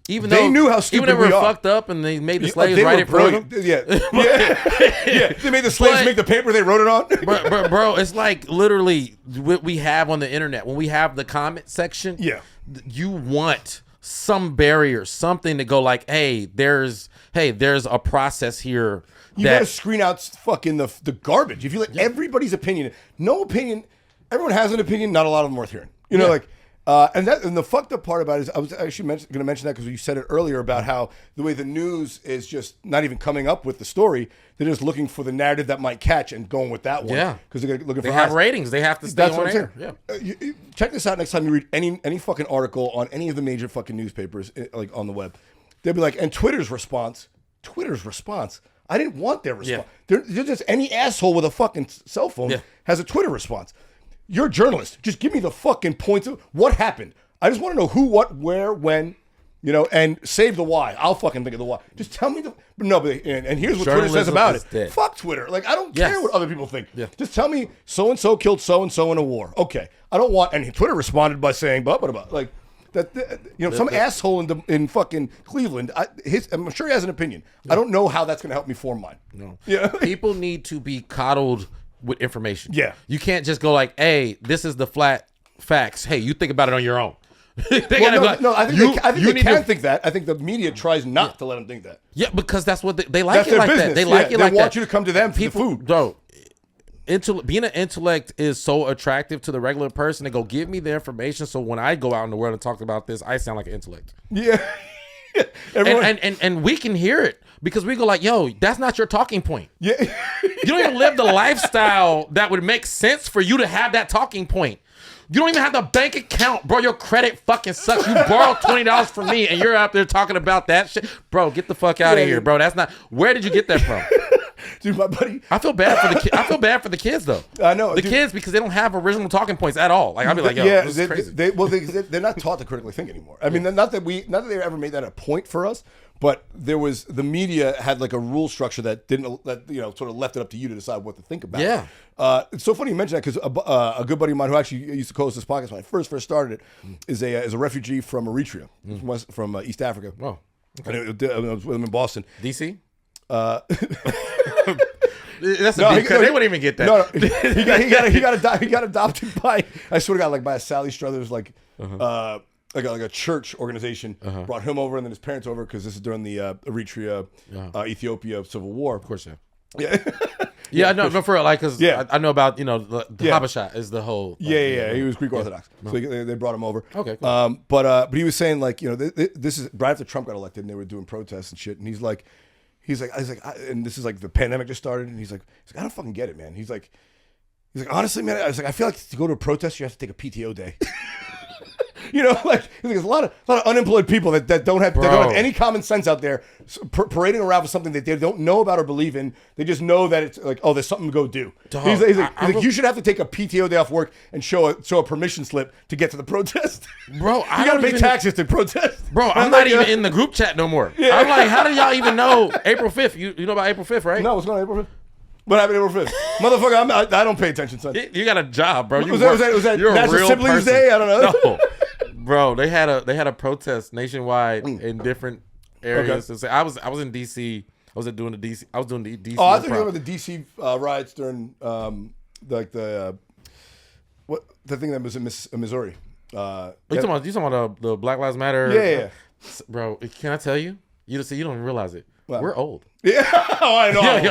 Even they though knew how stupid even though we were are. fucked up and they made the slaves write it for them. Yeah. They made the slaves make the paper they wrote it on. bro, it's like literally what we have on the internet when we have the comment section. Yeah, you want some barrier, something to go like, hey, there's a process here. You got to screen out fucking the garbage. If you let everybody's opinion, no opinion, everyone has an opinion. Not a lot of them worth hearing. And the fucked up part about it is I was actually going to mention that because you said it earlier about how the way the news is just not even coming up with the story. They're just looking for the narrative that might catch and going with that one. Yeah. Because they're looking for They have ratings. They have to stay That's on what I'm air. saying. Yeah. Check this out next time you read any fucking article on any of the major fucking newspapers like on the web. They'll be like, and Twitter's response. I didn't want their response. Yeah. They're just any asshole with a fucking cell phone has a Twitter response. You're a journalist. Just give me the fucking points of what happened. I just want to know who, what, where, when, and save the why. I'll fucking think of the why. Just tell me and here's what Twitter says about it. Dead. Fuck Twitter. Like, I don't care what other people think. Yeah. Just tell me so-and-so killed so-and-so in a war. Okay. I don't want, and Twitter responded by saying, but, like, some asshole in fucking Cleveland, I'm sure he has an opinion. I don't know how that's going to help me form mine. No. Yeah. People need to be coddled with information. Yeah. You can't just go like, hey, this is the flat facts. Hey, you think about it on your own. I think they can think that. I think the media tries not to let them think that. Yeah, because that's what they like. That's it like business. that. They like it like that. They want you to come to them for the food. Bro, being an intellect is so attractive to the regular person. They go, give me the information, so when I go out in the world and talk about this, I sound like an intellect. Yeah. and we can hear it because we go like, yo, that's not your talking point. Yeah. You don't even live the lifestyle that would make sense for you to have that talking point. You don't even have the bank account, bro. Your credit fucking sucks. You borrowed $20 from me, and you're out there talking about that shit, bro. Get the fuck out of here, bro. That's not. Where did you get that from? Dude, my buddy. I feel bad for the I feel bad for the kids though. I know the kids because they don't have original talking points at all. Like I'd be like, yo, this is crazy. They're not taught to critically think anymore. I mean, not that they ever made that a point for us, but the media had like a rule structure that sort of left it up to you to decide what to think about. Yeah. It's so funny you mention that because a good buddy of mine who actually used to co-host this podcast when I first started it is a refugee from Eritrea, from East Africa. Oh, okay. And I was with him in Boston, DC. That's they wouldn't even get that. No, he got adopted by, I swear to God, like by a Sally Struthers like a church organization. Brought him over and then his parents over because this is during the Eritrea Ethiopia civil war. Of course, yeah. Yeah, I know, but for real, like, because I know about, the Habasha is the whole. He was Greek Orthodox. So they brought him over. Okay, cool. But he was saying, like, this is right after Trump got elected and they were doing protests and shit. And he's like, and this is like the pandemic just started. And he's like, I don't fucking get it, man. He's like, honestly, man, I feel like to go to a protest, you have to take a PTO day. Like there's a lot of unemployed people that don't have any common sense out there parading around with something that they don't know about or believe in. They just know that it's like, oh, there's something to go do. He's like, you should have to take a PTO day off work and show a permission slip to get to the protest. Bro, you gotta pay taxes to protest. Bro, I'm not even in the group chat no more. Yeah. I'm like, how do y'all even know April 5th? You know about April 5th, right? No, what's going on April 5th? What happened April 5th? Motherfucker, I don't pay attention, son. You got a job, bro. Was that you're National a real Siblings person. Day? I don't know. No. Bro, they had a protest nationwide in different areas. Okay. So I was in DC. I was doing the DC. I was thought you were the DC riots during the thing that was in Missouri. You talking about the Black Lives Matter? Yeah. Bro, can I tell you? You don't even realize it. Wow. We're old. Yeah. Oh, I know. I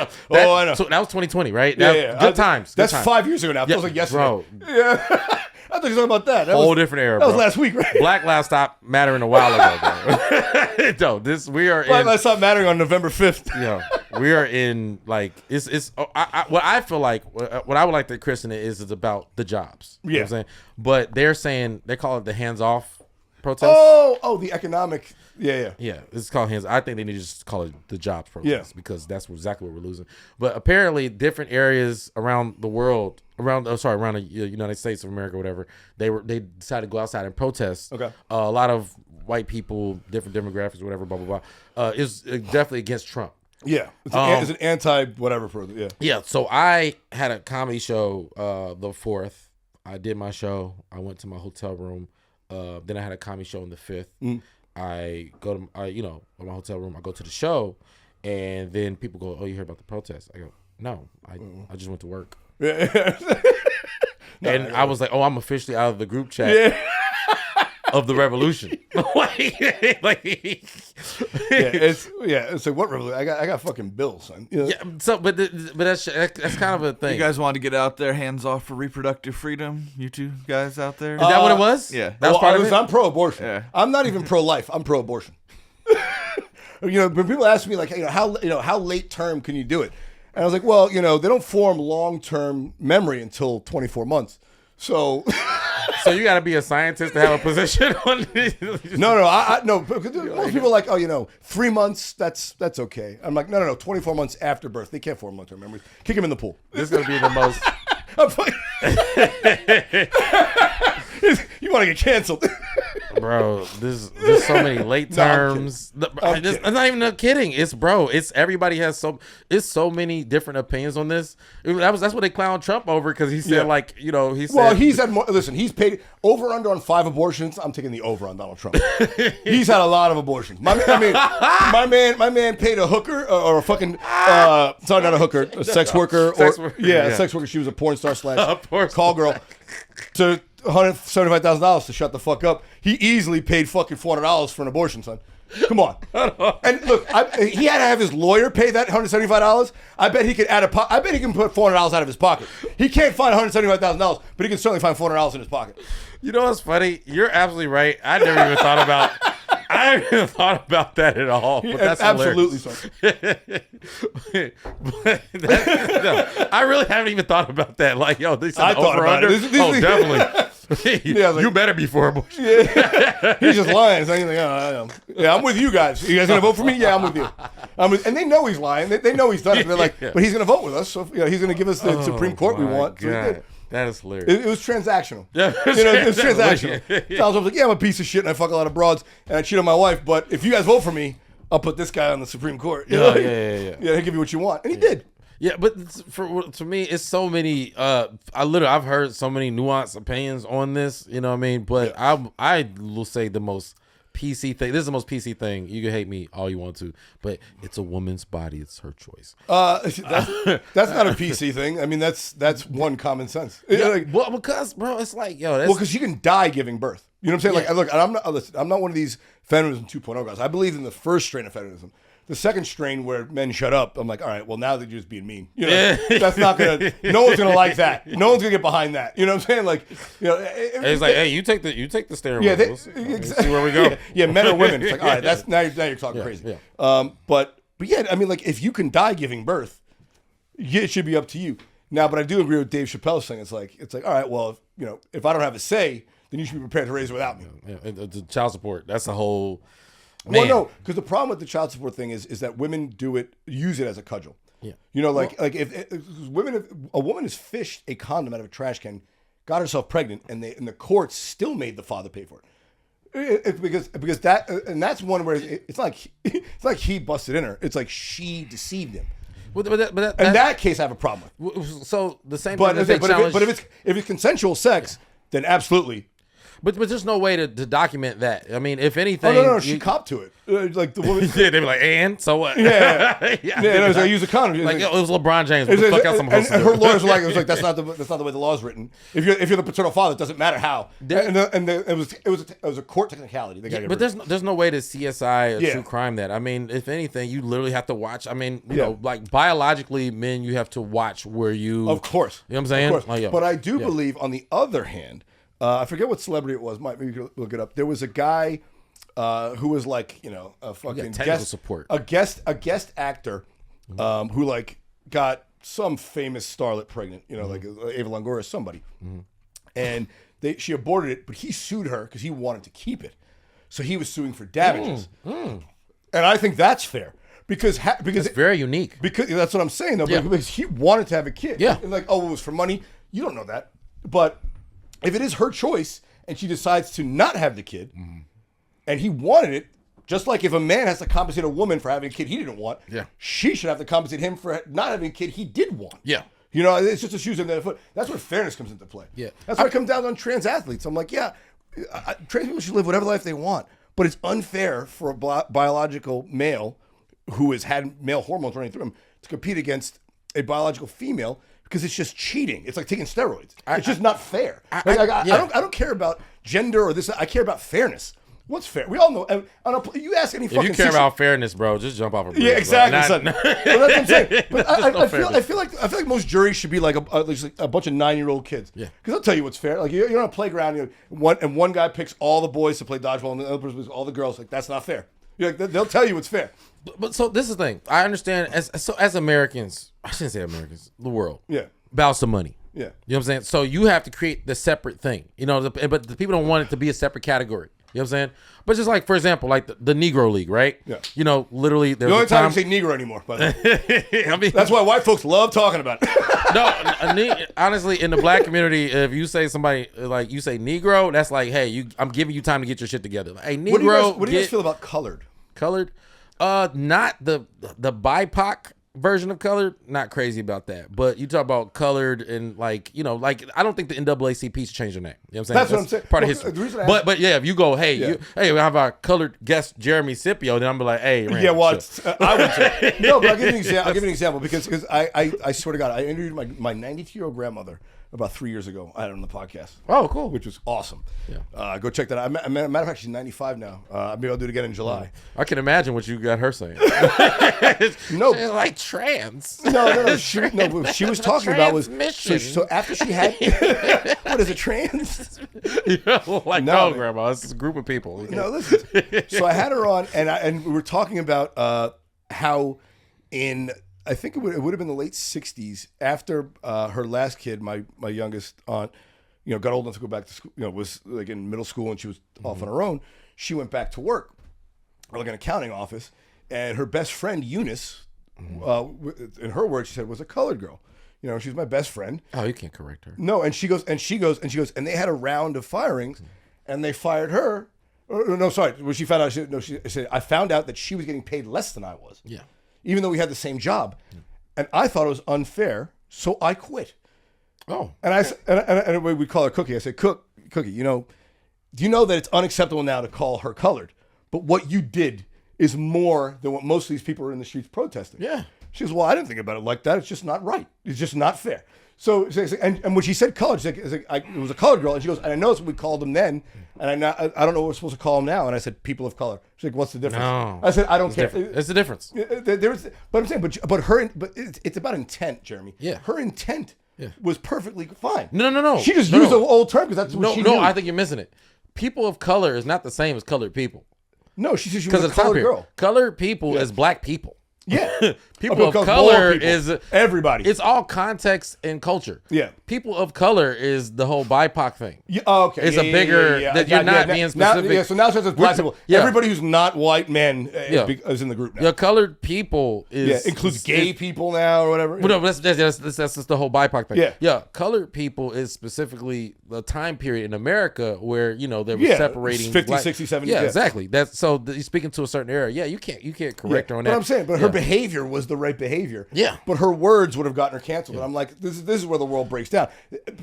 know. So that was 2020, right? Yeah. Good times. That's 5 years ago now. It feels like yesterday. Bro. Yeah. I thought you were talking about that. Whole different era, bro. That was last week, right? Black Lives stopped mattering a while ago, bro. Black Lives stopped mattering on November 5th. We are in, like, what I feel like, what I would like to christen it is about the jobs. You know what I'm saying? But they call it the hands-off protest. Oh, the economic. Yeah. It's called hands. I think they need to just call it the jobs protest because that's exactly what we're losing. But apparently, different areas around the world, around the United States of America, whatever, they decided to go outside and protest. Okay. A lot of white people, different demographics, whatever, blah blah blah, is definitely against Trump. Yeah, it's an anti whatever protest. Yeah. Yeah. So I had a comedy show the 4th. I did my show. I went to my hotel room. Then I had a comedy show on the 5th. I go to my hotel room. I go to the show, and then people go, "Oh, you heard about the protest?" I go, "No, I just went to work." I was like, "Oh, I'm officially out of the group chat of the revolution." It's like what revolution? I got fucking bills, son. You know? Yeah. So, but that's kind of a thing. You guys want to get out there, hands off for reproductive freedom? You two guys out there? Is that what it was? Yeah. That was part of it? I'm pro-abortion. Yeah. I'm not even pro-life. I'm pro-abortion. When people ask me like, how late term can you do it? And I was like, well, they don't form long-term memory until 24 months. So, so you got to be a scientist to have a position on this. No. Most people are like, 3 months, that's okay. I'm like, no. 24 months after birth, they can't form long-term memories. Kick them in the pool. This is gonna be the most. You want to get canceled, bro? There's so many late terms. I'm not even kidding. It's everybody has so many different opinions on this. That's what they clown Trump over because he said he said. Well, he's had more. Listen, he's paid over under on 5 abortions. I'm taking the over on Donald Trump. He's had a lot of abortions. My man paid a hooker or a fucking sorry, not a hooker, a sex worker. A sex worker. She was a porn star / call girl to $175,000 to shut the fuck up. He easily paid fucking $400 for an abortion, son. Come on. And look, he had to have his lawyer pay that $175. I bet he could I bet he can put $400 out of his pocket. He can't find $175,000, but he can certainly find $400 in his pocket. You know what's funny? You're absolutely right. I never even thought about. I haven't even thought about that at all. But that's absolutely so. I really haven't even thought about that. Like, yo, they said over under. Definitely. You better be for abortion. Yeah. He's just lying. So he's like, yeah, I'm with you guys. You guys gonna vote for me? Yeah, I'm with you. And they know he's lying. They know he's done it. They're like, but he's gonna vote with us. So he's gonna give us the Supreme Court we want. So he did. That is hilarious. It was transactional. Yeah, it was transactional. So I was like, yeah, I'm a piece of shit and I fuck a lot of broads and I cheat on my wife. But if you guys vote for me, I'll put this guy on the Supreme Court. Yeah, he'll give you what you want, and he did. Yeah, but to me, it's so many. I've heard so many nuanced opinions on this. You know what I mean? But I will say the most PC thing. This is the most PC thing. You can hate me all you want to, but it's a woman's body. It's her choice. That's not a PC thing. I mean, that's one common sense. Yeah, well, because bro, it's like because you can die giving birth. You know what I'm saying? Yeah. Like, look, I'm not one of these feminism 2.0 guys. I believe in the first strain of feminism. The second strain where men shut up, I'm like, all right, well, now they're just being mean. That's not gonna. No one's gonna like that. No one's gonna get behind that. You know what I'm saying? Like, it's like, hey, you take the steering wheel. See where we go. Yeah, men or women. It's like, all right, that's now you're talking crazy. Yeah. But yeah, I mean, like, if you can die giving birth, it should be up to you. Now, but I do agree with Dave Chappelle's thing. It's like, all right, well, if I don't have a say, then you should be prepared to raise it without me. Yeah, the child support. That's the whole. Man. Well, no, because the problem with the child support thing is that women use it as a cudgel. Yeah, if a woman has fished a condom out of a trash can, got herself pregnant, and the courts still made the father pay for it. It's because that's one where it's like he busted in her. It's like she deceived him. But in that case, I have a problem with. So the same. But if it's consensual sex, then absolutely. But there's no way to document that. I mean, if anything... No. She copped to it. Like the woman... They'd be like, and? So what? Yeah. I use a condom. Like, it was LeBron James. Fuck out some and her lawyers were like, that's not the way the law is written. If you're the paternal father, it doesn't matter how. It was a court technicality. But there's no way to CSI a true crime that. I mean, if anything, you literally have to watch. I mean, you know, like biologically, men, you have to watch where you... Of course. You know what I'm saying? Of course. But I do believe, on the other hand... I forget what celebrity it was. Maybe you can look it up. There was a guy who was like, a fucking guest actor who like got some famous starlet pregnant, like Ava Longoria, somebody, and she aborted it, but he sued her because he wanted to keep it, so he was suing for damages, and I think that's fair. Because it's very unique. Because that's what I'm saying though. Because he wanted to have a kid. Yeah. And like, it was for money. You don't know that, but. If it is her choice and she decides to not have the kid and he wanted it, just like if a man has to compensate a woman for having a kid he didn't want, she should have to compensate him for not having a kid he did want. Yeah. It's just a shoes on the other foot. That's where fairness comes into play. Yeah. That's why it comes down on trans athletes. I'm like, trans people should live whatever life they want, but it's unfair for a biological male who has had male hormones running through him to compete against a biological female. Because it's just cheating. It's like taking steroids. It's just not fair. I don't care about gender or this. I care about fairness. What's fair? We all know. You ask any fucking. If you care about fairness, bro, just jump off a bridge. Yeah, exactly. Bro. Well, that's what I'm saying. But I feel like most juries should be like a bunch of 9-year-old kids. Yeah. Because I'll tell you what's fair. Like you're on a playground, one guy picks all the boys to play dodgeball, and the other person picks all the girls. Like that's not fair. Like, they'll tell you what's fair. But so this is the thing. I understand as Americans. I shouldn't say Americans. The world. Yeah. About some money. Yeah. You know what I'm saying? So you have to create the separate thing. But the people don't want it to be a separate category. You know what I'm saying? But just like, for example, like the Negro League, right? Yeah. Literally, there's the only time I say Negro anymore, by the way. I mean, that's why white folks love talking about it. No, honestly, in the black community, if you say somebody like you say Negro, that's like, hey, I'm giving you time to get your shit together. Like, hey, Negro, what do you guys feel about colored? Colored? Not the BIPOC version of colored. Not crazy about that. But you talk about colored and like I don't think the NAACP should change their name. You know what I'm saying? That's what I'm saying. Part of history. But yeah, if you go, hey, we have our colored guest Jeremy Scippio, then I'm be like, hey, Rand, yeah, well, I would say no, but I'll give you an example because I swear to God, I interviewed my 92-year-old grandmother about 3 years ago. I had it on the podcast. Oh, cool. Which was awesome. Yeah. Go check that out. Matter of fact, she's 95 now. Maybe I'll do it again in July. I can imagine what you got her saying. No. She's like trans. No. What she was talking about was so after she had what is it, trans? Like no, grandma. It's a group of people. No, listen. So I had her on, and we were talking about how I think it would have been the late 60s after her last kid, my youngest aunt, got old enough to go back to school, was like in middle school and she was off on her own. She went back to work, like an accounting office, and her best friend Eunice, in her words, she said was a colored girl. She's my best friend. Oh, you can't correct her. No, and she goes, and they had a round of firings, and they fired her. No, sorry. When she found out, she said, I found out that she was getting paid less than I was. Yeah. Even though we had the same job, and I thought it was unfair, so I quit. Oh, and we call her Cookie. I said, Cookie, do you know that it's unacceptable now to call her colored? But what you did is more than what most of these people are in the streets protesting. Yeah. She goes, well, I didn't think about it like that. It's just not right. It's just not fair. So and when she said colored, it was a colored girl, and she goes, and I know that's what we called them then, and I don't know what we're supposed to call them now. And I said, people of color. She's like, what's the difference? No. I said, I don't care. It's the difference. But I'm saying, but it's about intent, Jeremy. Yeah. Her intent was perfectly fine. No. She just used the old term because that's what she knew. No, I think you're missing it. People of color is not the same as colored people. No, she said she was a colored girl. Colored people is black people. Yeah. People of color is everybody. It's all context and culture. Yeah. People of color is the whole BIPOC thing. Yeah, okay. It's a bigger that you're not being specific. So now since it's black people, everybody who's not white men is in the group now. Yeah, colored people includes gay people now or whatever. Well, no, that's just the whole BIPOC thing. Yeah. Colored people is specifically the time period in America where they were separating 50, 60, 70. Yeah, exactly. That's so you're speaking to a certain era. Yeah, you can't correct her on that. But I'm saying, her behavior was the right behavior. Yeah. But her words would have gotten her canceled. And I'm like, this is where the world breaks down.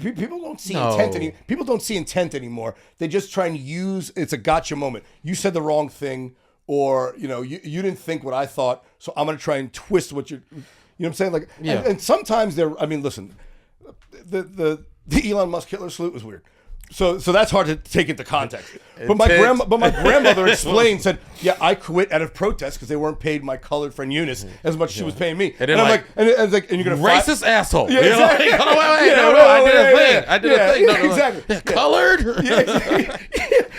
People don't see intent people don't see intent anymore. They just try and use it's a gotcha moment. You said the wrong thing, or you didn't think what I thought, so I'm gonna try and twist what you know what I'm saying? Like and sometimes listen, the Elon Musk Hitler salute was weird. So that's hard to take into context. But my grandmother explained, said, yeah, I quit out of protest because they weren't paid my colored friend Eunice as much as she was paying me. And I'm like, and you're gonna racist asshole. Yeah, exactly. Hold on, wait. No, I did a thing. Yeah, exactly. Colored.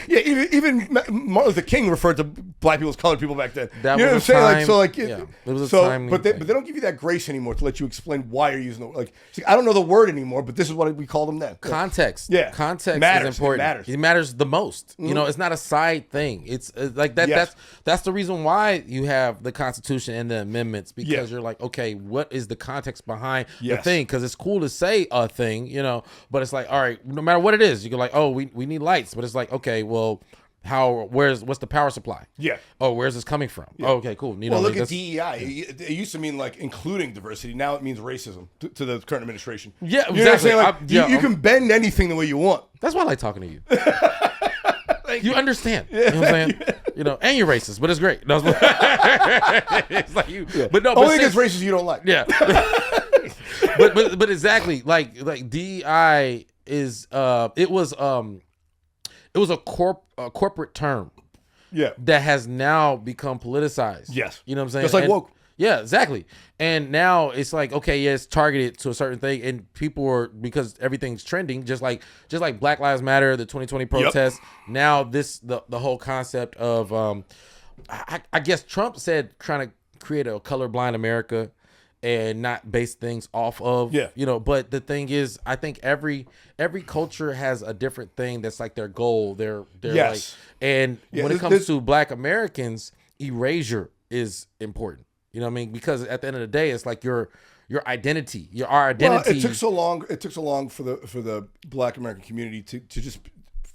Yeah, even Martin Luther King referred to black people as colored people back then. That you know was what I'm time, saying? It was a time. But they don't give you that grace anymore to let you explain why you're using the I don't know the word anymore, but this is what we call them then. Context. Yeah, context matters. is important. It matters the most. It's not a side thing. It's like that. Yes. That's the reason why you have the Constitution and the amendments, because you're like, okay, what is the context behind the thing? Because it's cool to say a thing, but it's like, all right, no matter what it is, you go like, oh, we need lights, but it's like, okay, well, what's the power supply? Yeah. Oh, where's this coming from? Oh, okay, cool. Look at DEI. It used to mean like including diversity. Now it means racism to the current administration. Yeah, exactly. You know what I'm saying? You can bend anything the way you want. That's why I like talking to you. You understand. You know what I'm saying? And you're racist, but it's great. No, it's like you. Yeah. But no, only against racists you don't like. Yeah. but exactly like DEI is it was a corporate term that has now become politicized. Yes. You know what I'm saying? Just like woke. Yeah, exactly. And now it's like, okay, yeah, it's targeted to a certain thing, and people are, because everything's trending, just like Black Lives Matter, the 2020 protests. Now the whole concept of I guess Trump said trying to create a colorblind America and not base things off of, you know, but the thing is, I think every culture has a different thing that's like their goal. They're like, and when it comes to Black Americans, erasure is important. You know what I mean? Because at the end of the day, it's like your identity, our identity. Well, it took so long for the Black American community to just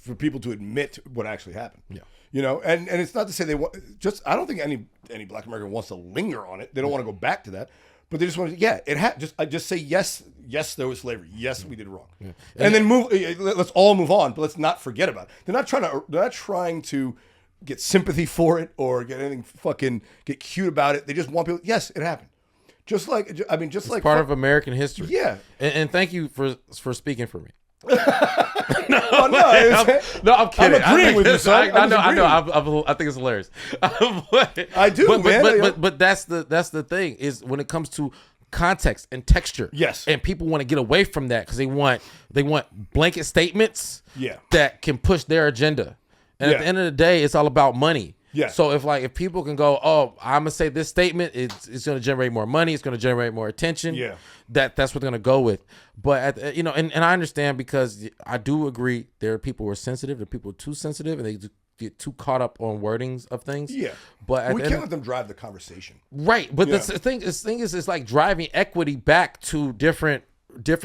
for people to admit what actually happened. Yeah. You know, and it's not to say they want I don't think any Black American wants to linger on it. They don't want to go back to that. But they just want to, just say yes, there was slavery. Yes, we did wrong, and then move. Let's all move on, but let's not forget about it. They're not trying to get sympathy for it or get cute about it. They just want people. Yes, it happened. Just like it's part of American history. Yeah, and thank you for speaking for me. No, I'm kidding. I'm agreeing with you, son. I know. I think it's hilarious. I do, man. But that's the thing is when it comes to context and texture. Yes. And people want to get away from that because they want blanket statements. Yeah. That can push their agenda. And at the end of the day, it's all about money. Yeah. So if people can go, oh, I'm gonna say this statement, it's gonna generate more money, it's gonna generate more attention. Yeah. That's what they're gonna go with. But and I understand because I do agree there are people who are sensitive, there are people too sensitive, and they get too caught up on wordings of things. Yeah. But we can't let them drive the conversation. Right. But the thing is, it's like driving equity back to different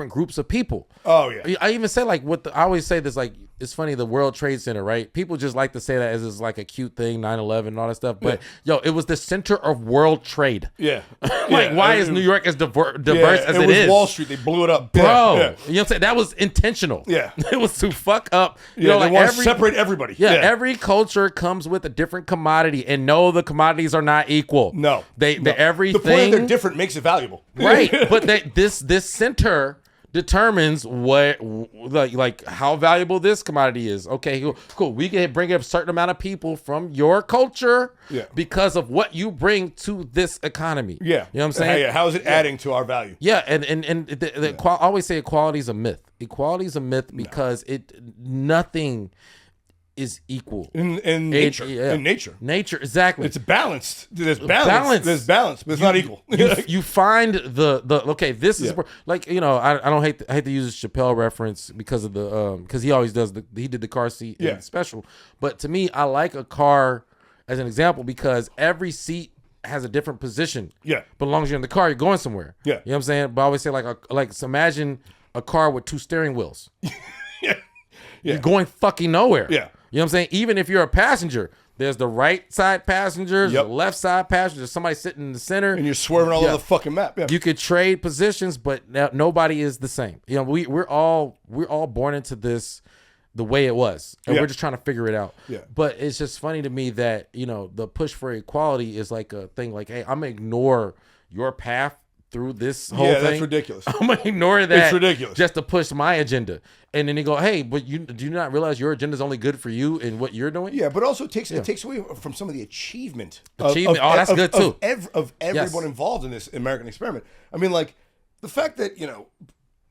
groups of people. Oh yeah. I even say like I always say this, like it's funny, the World Trade Center, right? People just like to say that as like a cute thing, 9/11 and all that stuff. But it was the center of world trade. Yeah. Why is New York as diverse as it is? It was Wall Street. They blew it up, bro. Yeah. You know what I'm saying? That was intentional. Yeah. It was to fuck up. They want to separate everybody. Yeah, every culture comes with a different commodity, and no, the commodities are not equal. No. Everything. The point that they're different makes it valuable. Right. But this center determines what like how valuable this commodity is. Okay, cool. We can bring up a certain amount of people from your culture because of what you bring to this economy. Yeah. You know what I'm saying? Yeah. How is it adding to our value? Yeah, and I always say equality is a myth. Equality is a myth because nothing is equal in nature. In nature, exactly. It's balanced. There's balance. There's balance, but it's not equal. You find the okay. This is like I don't hate to use a Chappelle reference because of the because he always does he did the car seat in the special. But to me, I like a car as an example because every seat has a different position. Yeah. But as long as you're in the car, you're going somewhere. Yeah. You know what I'm saying? But I always say so imagine a car with 2 steering wheels. You're going fucking nowhere. Yeah. You know what I'm saying? Even if you're a passenger, there's the right side passengers, the left side passengers, somebody sitting in the center. And you're swerving all over the fucking map. Yeah. You could trade positions, but nobody is the same. You know, we're all born into this the way it was. And we're just trying to figure it out. Yeah. But it's just funny to me that, the push for equality is like a thing like, hey, I'm gonna ignore your path through this whole thing. Yeah, that's ridiculous. I'm gonna ignore that. It's ridiculous. Just to push my agenda. And then they go, hey, but do you not realize your agenda is only good for you and what you're doing? Yeah, but also it takes away from some of the achievement. That's good too. Of everyone involved in this American experiment. I mean, like the fact that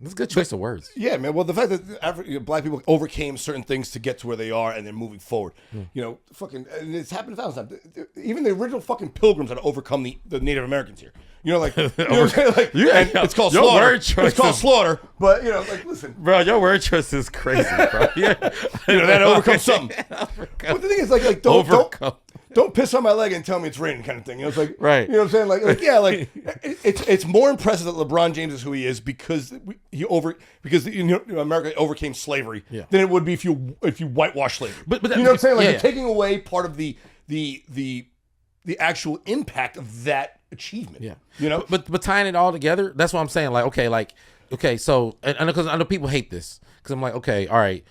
that's a good choice of words. Yeah, man. Well, the fact that Black people overcame certain things to get to where they are and they're moving forward. And it's happened 1,000 times. Even the original fucking Pilgrims had to overcome the Native Americans here. It's called slaughter. Word choice it's called slaughter. But listen, bro, your word choice is crazy, bro. That overcomes something. But the thing is, like don't piss on my leg and tell me it's raining, kind of thing. It's like, right. You know what I'm saying? It's more impressive that LeBron James is who he is because America overcame slavery than it would be if you whitewash slavery. But you know what I'm saying? You're taking away part of the actual impact of that achievement. Yeah. But tying it all together, that's what I'm saying. So because I know people hate this because I'm like, okay, all right.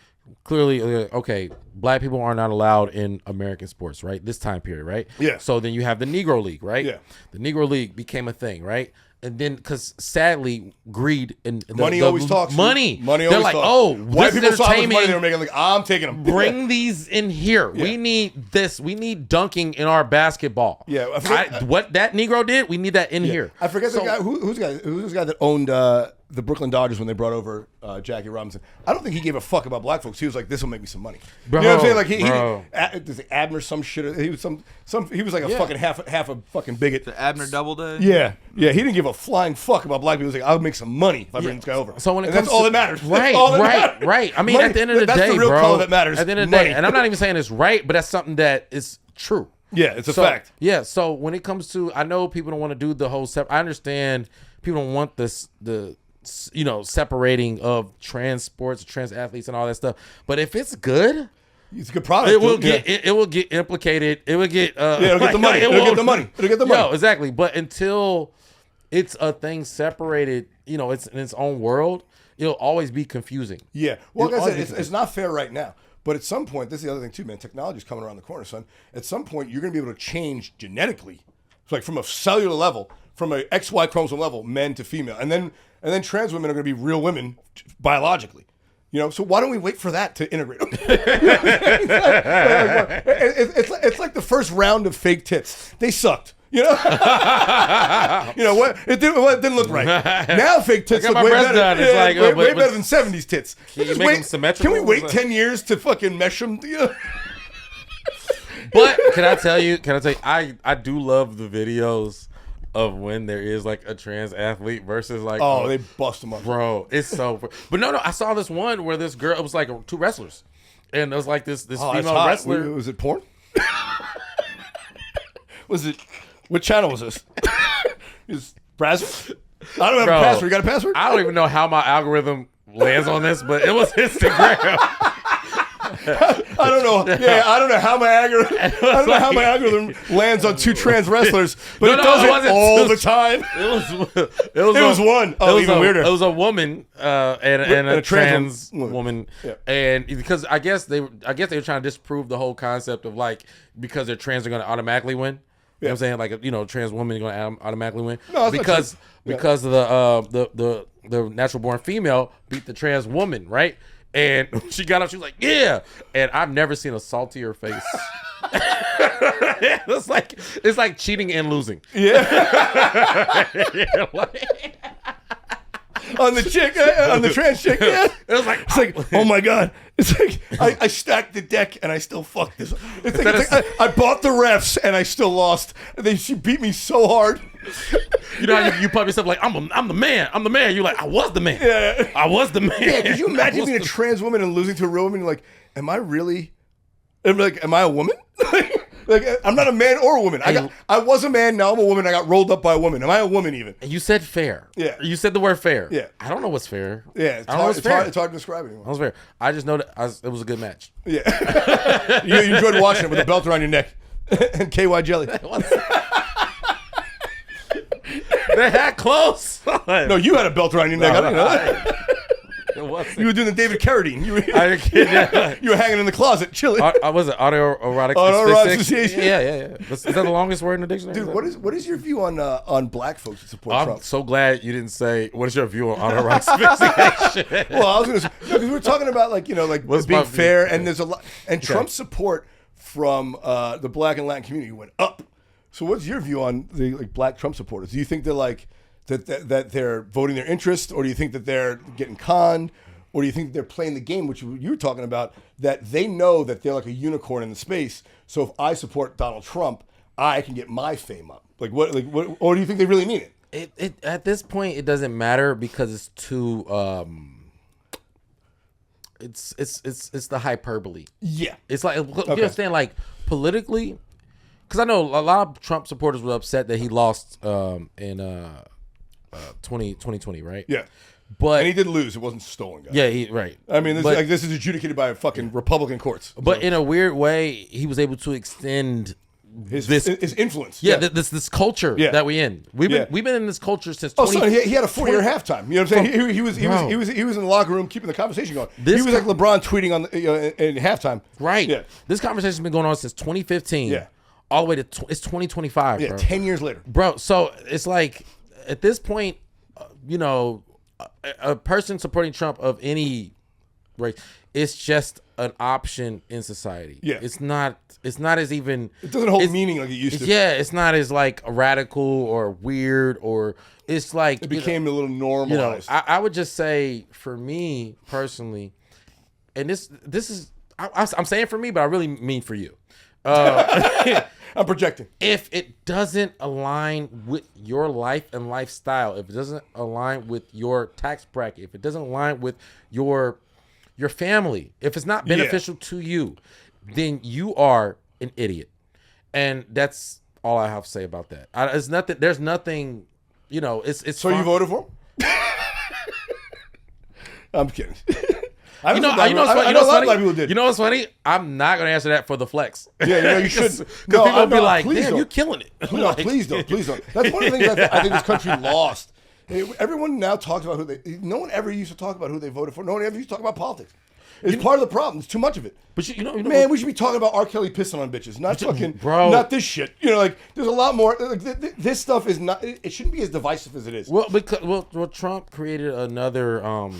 Clearly, okay, Black people are not allowed in American sports, right? This time period, right? Yeah. So then you have the Negro League, right? Yeah. The Negro League became a thing, right? And then, because sadly, greed and money always talks. Money. Money They're always like, talks. oh, white this people saw how much money entertainment. they were making. Like, I'm taking them. Bring these in here. Yeah. We need this. We need dunking in our basketball. Yeah, I forget- what that Negro did, we need that in here. I forget the guy who's the guy that owned the Brooklyn Dodgers when they brought over Jackie Robinson. I don't think he gave a fuck about black folks. He was like, "This will make me some money." Bro, you know what I'm saying? Like bro. Abner some shit. He was he was like a fucking half a fucking bigot. The Abner Doubleday. Yeah. He didn't give a flying fuck about black people. He was like, "I'll make some money if I bring this guy over." So when it and comes that's all that matters. Right, That's all that right, matters. right. I mean, Money, at the end of the that's day, the real bro. color that matters. At the end of the Money. day, and I'm not even saying it's right, but that's something that is true. Yeah, it's a So, fact. Yeah. So when it comes to, I know people don't want to do the whole. I understand people don't want the separating of trans sports, trans athletes, and all that stuff. But if it's good, It's a good product. it will dude. get it will get implicated. It will get it'll get the money. It'll get the money. It'll get the money. Yo, exactly. But until it's a thing separated, it's in its own world, it'll always be confusing. Yeah. Well, It'll like I always said, be it's not fair right now. But at some point, this is the other thing too, man. Technology's coming around the corner, son. At some point, you're going to be able to change genetically, so like from a cellular level, from a XY chromosome level, men to female, and then trans women are going to be real women biologically. So why don't we wait for that to integrate? It's like the first round of fake tits. They sucked. What? It didn't look right. Now fake tits I got look my way breast better. done. It's like, way better than 70s tits. Can you Just make wait- them symmetrical? Can we wait 10 years to fucking mesh them? But can I tell you, I do love the videos of when there is like a trans athlete versus like They bust them up, bro. It's so. But no, I saw this one where this girl, it was like two wrestlers, and it was like this that's female hot. wrestler. Was it porn? Was it? What channel was this? Is Brazzers? I don't have Bro, a password. You got a password? I don't even know how my algorithm lands on this, but it was Instagram. I don't know. Yeah, I don't know how my algorithm. I don't know how my algorithm lands on two trans wrestlers, but it does it wasn't all two. the time. It was one. Oh, even weirder. It was a woman and a trans woman. woman, Yeah. and because I guess they were trying to disprove the whole concept of like because they're trans they're going to automatically win. You know what I'm saying? Like, trans women are going to automatically win. No, that's because the natural born female beat the trans woman, right? And she got up, she was like, yeah. And I've never seen a saltier face. it's like cheating and losing. Yeah. On the chick, on the trans chick, yeah. It was like, It's like, oh my god! It's like I stacked the deck and I still fucked this. It's like I bought the refs and I still lost. She beat me so hard. you know how you pump yourself like I'm the man. I'm the man. You're like I was the man. Yeah. I was the man. Yeah, could you imagine being a the- trans woman and losing to a real woman? You're like, am I really? Am I a woman? Like, I'm not a man or a woman. I was a man. Now I'm a woman. I got rolled up by a woman. Am I a woman even? You said fair. Yeah. You said the word fair. Yeah. I don't know what's fair. Yeah, I don't know what's fair. it's hard to describe anymore. That was fair. I just know that it was a good match. Yeah. you enjoyed watching it with a belt around your neck and KY jelly. They're that close. No, you had a belt around your neck. I don't know that. It wasn't. You were doing the David Carradine. You Yeah. were hanging in the closet, chilling. Was it autoerotic Autoerotic asphyxiation? asphyxiation. Yeah. Is that the longest word in the dictionary? Dude, what is your view on black folks who support I'm Trump? so glad you didn't say, what is your view on autoerotic asphyxiation? Well, I was going to say, because we're talking about What's being my view? fair, and there's a lot, and Trump's support from the black and Latin community went up. So, what's your view on the black Trump supporters? Do you think they're that they're voting their interest, or do you think that they're getting conned, or do you think that they're playing the game, which you were talking about, that they know that they're like a unicorn in the space? So, if I support Donald Trump, I can get my fame up. What? Or do you think they really mean it? It at this point it doesn't matter because it's too it's the hyperbole. Yeah. It's like you understand like politically, because I know a lot of Trump supporters were upset that he lost in 2020, right? Yeah. But And he did lose. It wasn't stolen, guys. yeah, right. I mean, this is adjudicated by fucking Republican courts. But in a weird way, he was able to extend his influence. Yeah, this culture that we in. We've been in this culture since. Oh, son, he had a 4-year halftime. You know what I'm saying? He was in the locker room keeping the conversation going. He was like LeBron tweeting on in halftime. Right. Yeah. This conversation's been going on since 2015. Yeah. All the way to it's 2025. Yeah. Bro. 10 years later. Bro. So it's like at this point, you know, a person supporting Trump of any race, it's just an option in society. Yeah. It's not as even. It doesn't hold meaning like it used to. Yeah, it's not as like radical or weird, or it's like It became a little normalized. You know, I would just say for me personally, and this is I'm saying for me, but I really mean for you. I'm projecting. If it doesn't align with your life and lifestyle, if it doesn't align with your tax bracket, if it doesn't align with your family, if it's not beneficial to you, then you are an idiot. And that's all I have to say about that. There's nothing, you know, it's So fine. you voted for him? I'm kidding. You know what's funny? I'm not gonna answer that for the flex. Yeah, you know you should. Because people will be like, "Damn, you're killing it." No, Like, please don't. That's one of the things I think this country lost. Everyone now talks about no one ever used to talk about who they voted for. No one ever used to talk about politics. It's part of the problem. It's too much of it. But you know, man, we should be talking about R. Kelly pissing on bitches, not fucking, not this shit. You know, like there's a lot more. Like, this stuff is not. It shouldn't be as divisive as it is. Well, because Trump created another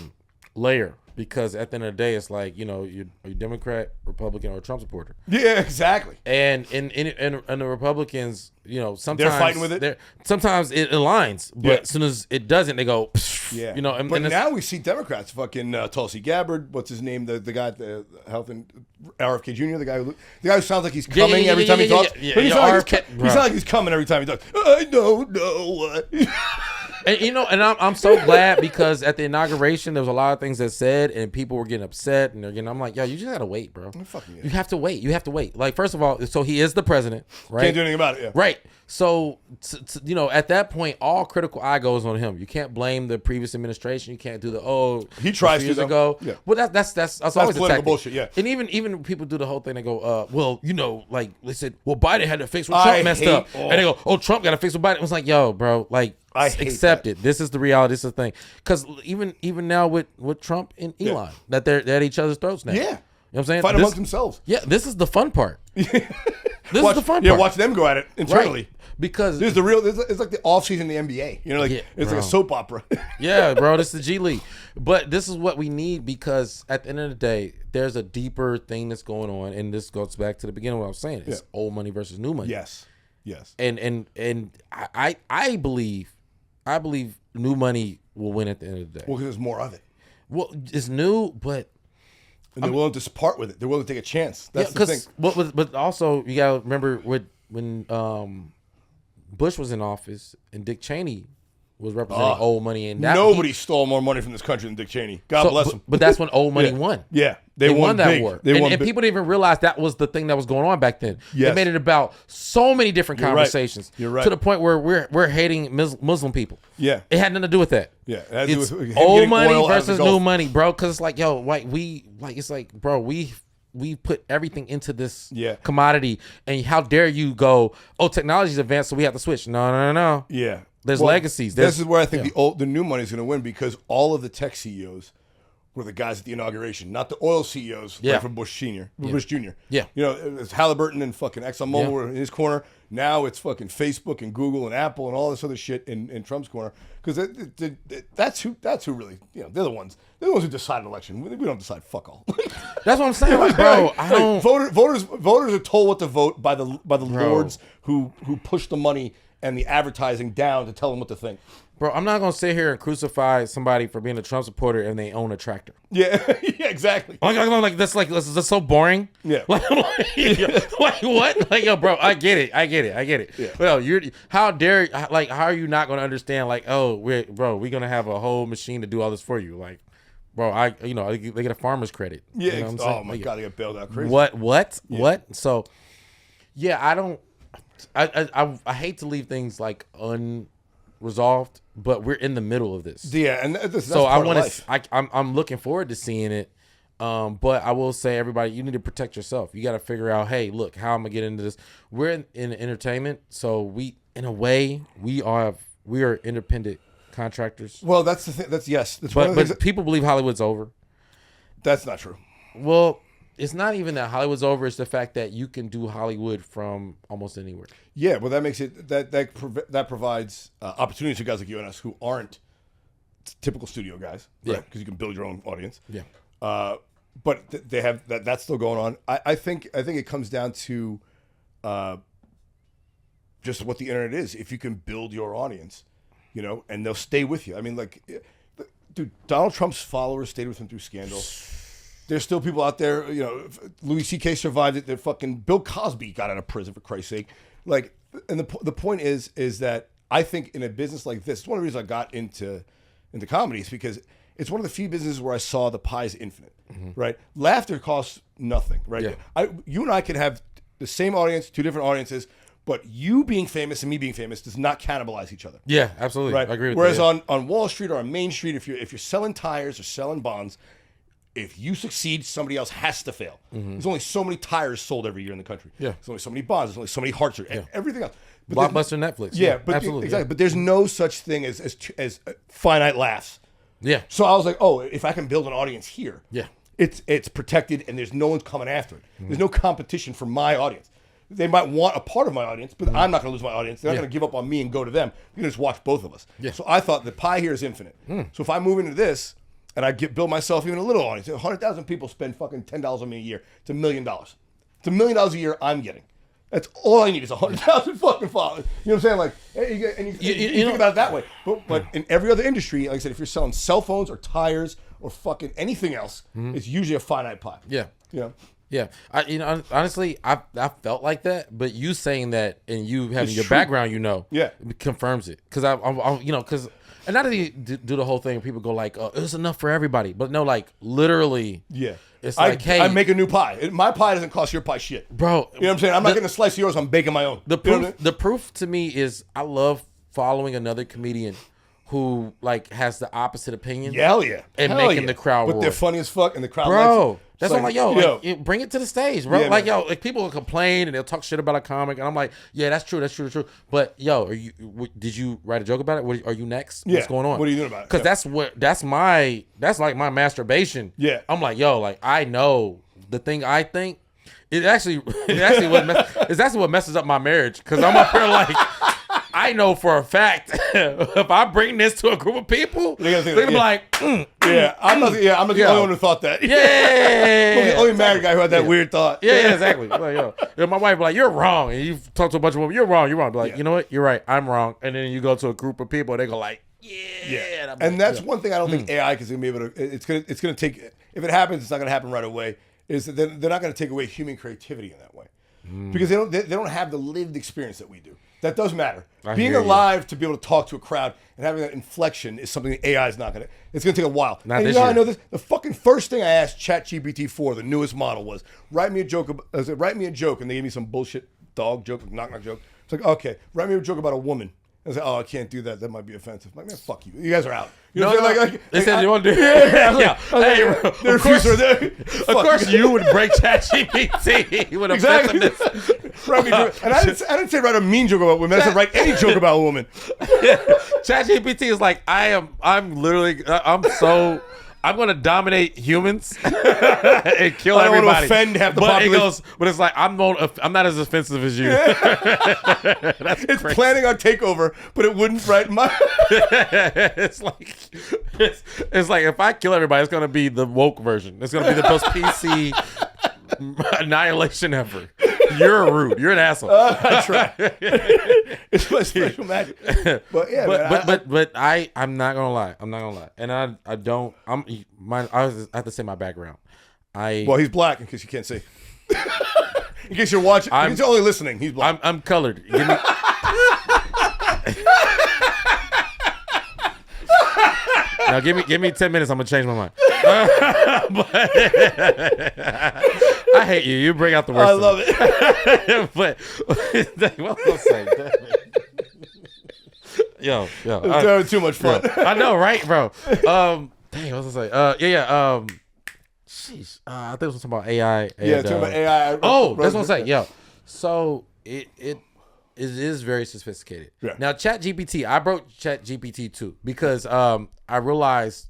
layer. Because at the end of the day, it's like, you know, you're a Democrat, Republican, or a Trump supporter. Yeah, exactly. And the Republicans, you know, sometimes they're fighting with it. Sometimes it aligns, but as soon as it doesn't, they go, yeah. You know. But now we see Democrats, fucking Tulsi Gabbard, what's his name, the guy at the Health and RFK Jr., the guy who sounds like he's coming every time he talks. He sounds like he's coming every time he talks. I don't know what. And you know, and I'm so glad because at the inauguration there was a lot of things that said and people were getting upset and I'm like, yo, you just gotta wait, bro. You have to wait. You have to wait. Like, first of all, so he is the president, right? Can't do anything about it. Yeah. Right. So you know, at that point, all critical eye goes on him. You can't blame the previous administration. You can't do he tries to years ago. Yeah. Well, that's always political bullshit. Yeah. And even people do the whole thing. They go, well, you know, like they said, well, Biden had to fix what Trump messed up, and they go, oh, Trump got to fix what Biden. It was like, yo, bro, like. Accept it. This is the reality. This is the thing. Because even now with Trump and Elon, that they're at each other's throats now. Yeah. You know what I'm saying? Fight amongst themselves. Yeah, this is the fun part. This is the fun part. Yeah, watch them go at it internally. Right. Because there's it's like the offseason in the NBA. You know, like it's like a soap opera. Yeah, bro, this is the G League. But this is what we need because at the end of the day, there's a deeper thing that's going on, and this goes back to the beginning of what I was saying. It's old money versus new money. Yes. And I believe new money will win at the end of the day. Well, because there's more of it. Well, it's new, but and they're willing to part with it. They're willing to take a chance. That's the thing. But also you gotta remember when Bush was in office and Dick Cheney was representing old money, and nobody stole more money from this country than Dick Cheney. God bless him. But that's when old money won. Yeah, they won that war. And people didn't even realize that was the thing that was going on back then. Yes. They made it about so many different conversations. You're right. To the point where we're hating Muslim people. Yeah, it had nothing to do with that. Yeah, it's old money versus new money, bro. Because it's like, yo, it's like, bro, we put everything into this commodity, and how dare you go, oh, technology's advanced, so we have to switch. No. Yeah. There's legacies. This is where I think the new money is going to win because all of the tech CEOs were the guys at the inauguration, not the oil CEOs like from Bush Senior, Bush Jr. Yeah, you know, it's Halliburton and fucking ExxonMobil were in his corner. Now it's fucking Facebook and Google and Apple and all this other shit in Trump's corner because that's who really, you know, they're the ones who decide an election. We don't decide fuck all. That's what I'm saying, like, bro. I don't. Voters are told what to vote by the lords who push the money and the advertising down to tell them what to think. Bro, I'm not gonna sit here and crucify somebody for being a Trump supporter and they own a tractor. Yeah, yeah, exactly. Like that's so boring. Yeah. Like what? Like, yo, bro, I get it. Yeah. Well, how are you not gonna understand? Like, oh, we're gonna have a whole machine to do all this for you. Like, bro, they get a farmer's credit. Yeah. You know what I'm saying? Oh my God, they get bailed out crazy. What? So, yeah, I don't. I hate to leave things like unresolved, but we're in the middle of this. Yeah, and that's so part of life. I'm looking forward to seeing it. But I will say, everybody, you need to protect yourself. You got to figure out, hey, look, how am I getting into this? We're in entertainment, so we are independent contractors. Well, that's the thing. That's but people believe Hollywood's over. That's not true. Well, it's not even that Hollywood's over. It's the fact that you can do Hollywood from almost anywhere. Yeah, well, that makes it that provides opportunities for guys like you and us who aren't typical studio guys, right? Yeah. Because you can build your own audience. Yeah. But they have that's still going on. I think it comes down to just what the internet is. If you can build your audience, and they'll stay with you. I mean, like, dude, Donald Trump's followers stayed with him through Scandal. There's still people out there, Louis C.K. survived it. That fucking Bill Cosby got out of prison, for Christ's sake. Like, and the point is that I think in a business like this, it's one of the reasons I got into comedy is because it's one of the few businesses where I saw the pie is infinite, right? Laughter costs nothing, right? Yeah. You and I could have the same audience, two different audiences, but you being famous and me being famous does not cannibalize each other. Yeah, absolutely. Right? I agree with Whereas that. Yeah. on Wall Street or on Main Street, if you're selling tires or selling bonds, if you succeed, somebody else has to fail. There's only so many tires sold every year in the country. Yeah. There's only so many bonds. There's only so many hearts. Everything else. But Blockbuster Netflix. Yeah, but absolutely. exactly. But there's no such thing as finite laughs. Yeah. So I was like, oh, if I can build an audience here, Yeah. it's protected and there's no one coming after it. There's no competition for my audience. They might want a part of my audience, but I'm not going to lose my audience. They're not going to give up on me and go to them. You're going to just watch both of us. Yeah. So I thought the pie here is infinite. So if I move into this and I build myself even a little audience, 100,000 people spend fucking $10 on me a year. It's $1 million. It's $1 million a year I'm getting. That's all I need is 100,000 fucking followers. You know what I'm saying? Like, you think about it that way. But in every other industry, like I said, if you're selling cell phones or tires or fucking anything else, it's usually a finite pie. Yeah. Yeah. Yeah, honestly, I felt like that, but you saying that and you having It's your true. background, Yeah. it confirms it. Because because and not that you do the whole thing, people go like, "Oh, it's enough for everybody," but no, like literally, Yeah. it's like, hey, I make a new pie. My pie doesn't cost your pie shit. bro. You know what I'm saying? I'm not getting a slice of yours. I'm baking my own. The You know proof, what I mean? the proof to me is I love following another comedian who like has the opposite opinion. Yeah, hell yeah. And Hell making yeah. the crowd But roar. they're funny as fuck and the crowd Bro, likes it. that's It's why I'm like, yo, yo. bring it to the stage, bro. Yeah, like, man. yo, like people will complain and they'll talk shit about a comic, and I'm like, yeah, that's true. But yo, did you write a joke about it? Are you next? Yeah. What's going on? What are you doing about it? Because Yeah. that's like my masturbation. Yeah. I'm like, yo, like I know the thing I think. It's actually what messes up my marriage, because I'm up here like, I know for a fact if I bring this to a group of people, they're gonna be like, Yeah, I'm not the only one who thought that. yeah. I'm the only married guy who had that weird thought. Yeah, exactly. Like, yo, my wife be like, you're wrong. And you talk to a bunch of women, you're wrong. Be like, you know what? You're right. I'm wrong. And then you go to a group of people and they go like, yeah. And that's one thing I don't think AI is going to be able to. It's going to take. If it happens, it's not going to happen right away. Is that they're not going to take away human creativity in that way, because they don't have the lived experience that we do. That does matter. Being hear you. alive to be able to talk to a crowd and having that inflection is something that AI is not going to. It's going to take a while. Not and this you know how I year. know this? The fucking first thing I asked ChatGPT for, the newest model, was write me a joke. I said, write me a joke, and they gave me some bullshit dog joke, knock joke. It's like, okay, write me a joke about a woman. I was like, oh, I can't do that. That might be offensive. I'm like, man, fuck you. You guys are out. You know what I'm saying? They said you want to do Yeah. Hey, of course you. you would break ChatGPT with Exactly. offensiveness. Write me a joke. And I didn't say write a mean joke about women. I said write any joke about a woman. ChatGPT is like, I'm going to dominate humans and kill I don't want to everybody. offend half the but population. But it's like, I'm not as offensive as you. It's planning on takeover, but it wouldn't write my. it's like if I kill everybody, it's gonna be the woke version. It's gonna be the most PC annihilation ever. You're rude. You're an asshole. I try. It's my special magic. But yeah, but I'm not gonna lie. And I don't. I have to say my background. Well, he's black in case you can't see. In case you're watching, in case you're only listening, he's black. I'm colored. Give me. Now give me 10 minutes. I'm gonna change my mind. But I hate you. You bring out the worst. I love it. But what was I saying? Yo, It's having too much fun. I know, right, bro? Dang, what was I saying? Sheesh. I think it was talking about AI. And, Yeah, talking about AI. That's what I'm saying. Yo, so it is very sophisticated. Yeah. Now, ChatGPT, I broke ChatGPT too, because I realized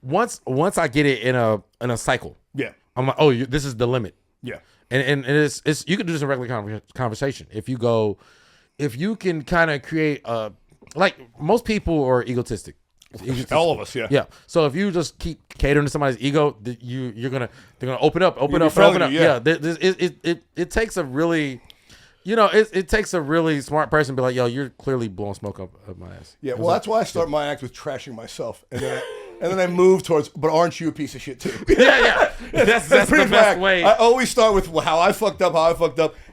once I get it in a cycle, Yeah. I'm like, oh, this is the limit. Yeah. And it's you can do this in regular conversation. If you can kind of create like most people are egotistic. All of us, yeah. Yeah. So if you just keep catering to somebody's ego, they're gonna open up. Yeah. It takes a really, it takes a really smart person to be like, yo, you're clearly blowing smoke up my ass. Yeah. Well, that's why I start my act with trashing myself, and then I move towards, but aren't you a piece of shit too? Yeah. That's the best way. I always start with how I fucked up,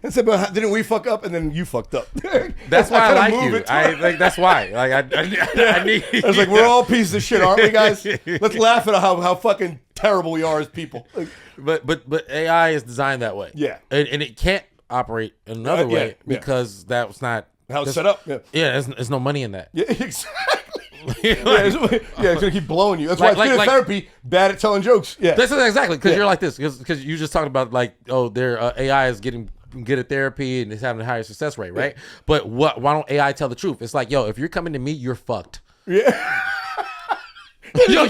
and say, but didn't we fuck up? And then you fucked up. That's why I like you. That's why. Like I need. I was like, we're all pieces of shit, aren't we, guys? Let's laugh at how fucking terrible we are as people. Like, but AI is designed that way. Yeah. And it can't operate another way because that's not how it's set up. Yeah. Yeah. There's no money in that. Yeah. Exactly. It's gonna keep blowing you. That's why it's good therapy. Bad at telling jokes. Yeah, that's exactly because you're like this because you just talked about like their AI is getting good at therapy and it's having a higher success rate, right? Yeah. But why don't AI tell the truth? It's like, yo, if you're coming to me, you're fucked. Yeah. You're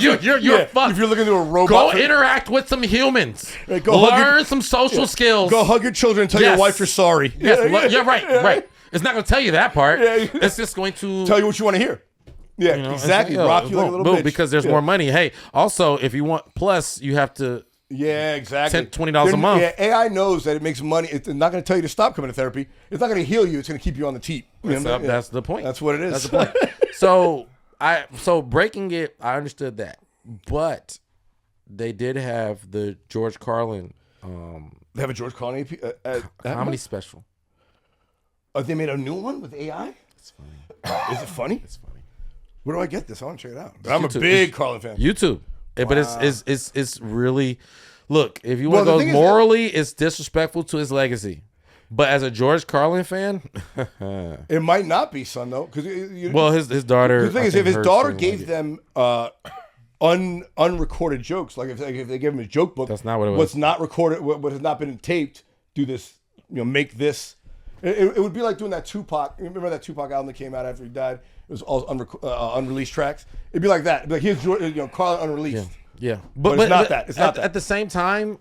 fucked. If you're looking to a robot, go interact with some humans. Right, learn some social skills. Go hug your children and tell your wife you're sorry. Yes, right. It's not going to tell you that part. It's just going to tell you what you want to hear. Yeah, exactly. Rock you like a little bitch. Because there's more money. Hey, also, if you want plus, you have to. Yeah, exactly. $20 a month. Yeah, AI knows that it makes money. It's not going to tell you to stop coming to therapy. It's not going to heal you. It's going to keep you on the teep. That's the point. That's what it is. That's the point. So breaking it, I understood that, but they did have the George Carlin. They have a George Carlin comedy special. Oh, they made a new one with AI. It's funny. Is it funny? It's funny. Where do I get this? I want to check it out. I'm a big Carlin fan. YouTube. Wow. But it's really, look, if you want to go morally, it's disrespectful to his legacy. But as a George Carlin fan, it might not be, son, though. Well, his daughter. The thing is, if his daughter gave them unrecorded jokes, like if they gave him a joke book, that's not what it was. What's not recorded, what has not been taped, do this, make this. It would be like doing that Tupac. Remember that Tupac album that came out after he died? It was all unreleased tracks. It'd be like that. It'd be like here's Carlin unreleased. Yeah. But it's not that. It's not that. At the same time,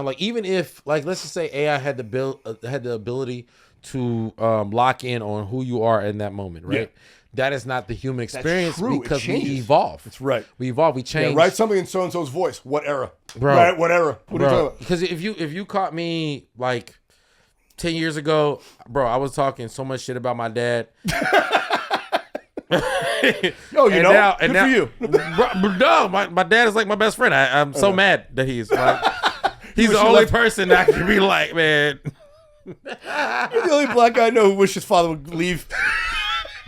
like even if let's just say AI had the ability to lock in on who you are in that moment, right? Yeah. That is not the human experience because we evolve. That's right. We evolve. We change. Yeah, write something in so and so's voice. What era? Bro. Right? What era? What are you talking about? Because if you caught me like 10 years ago, bro, I was talking so much shit about my dad. Yo, good for you. No, my dad is like my best friend. I'm so mad that he's like, he's the only person that can be like, man. You're the only black guy I know who wishes his father would leave.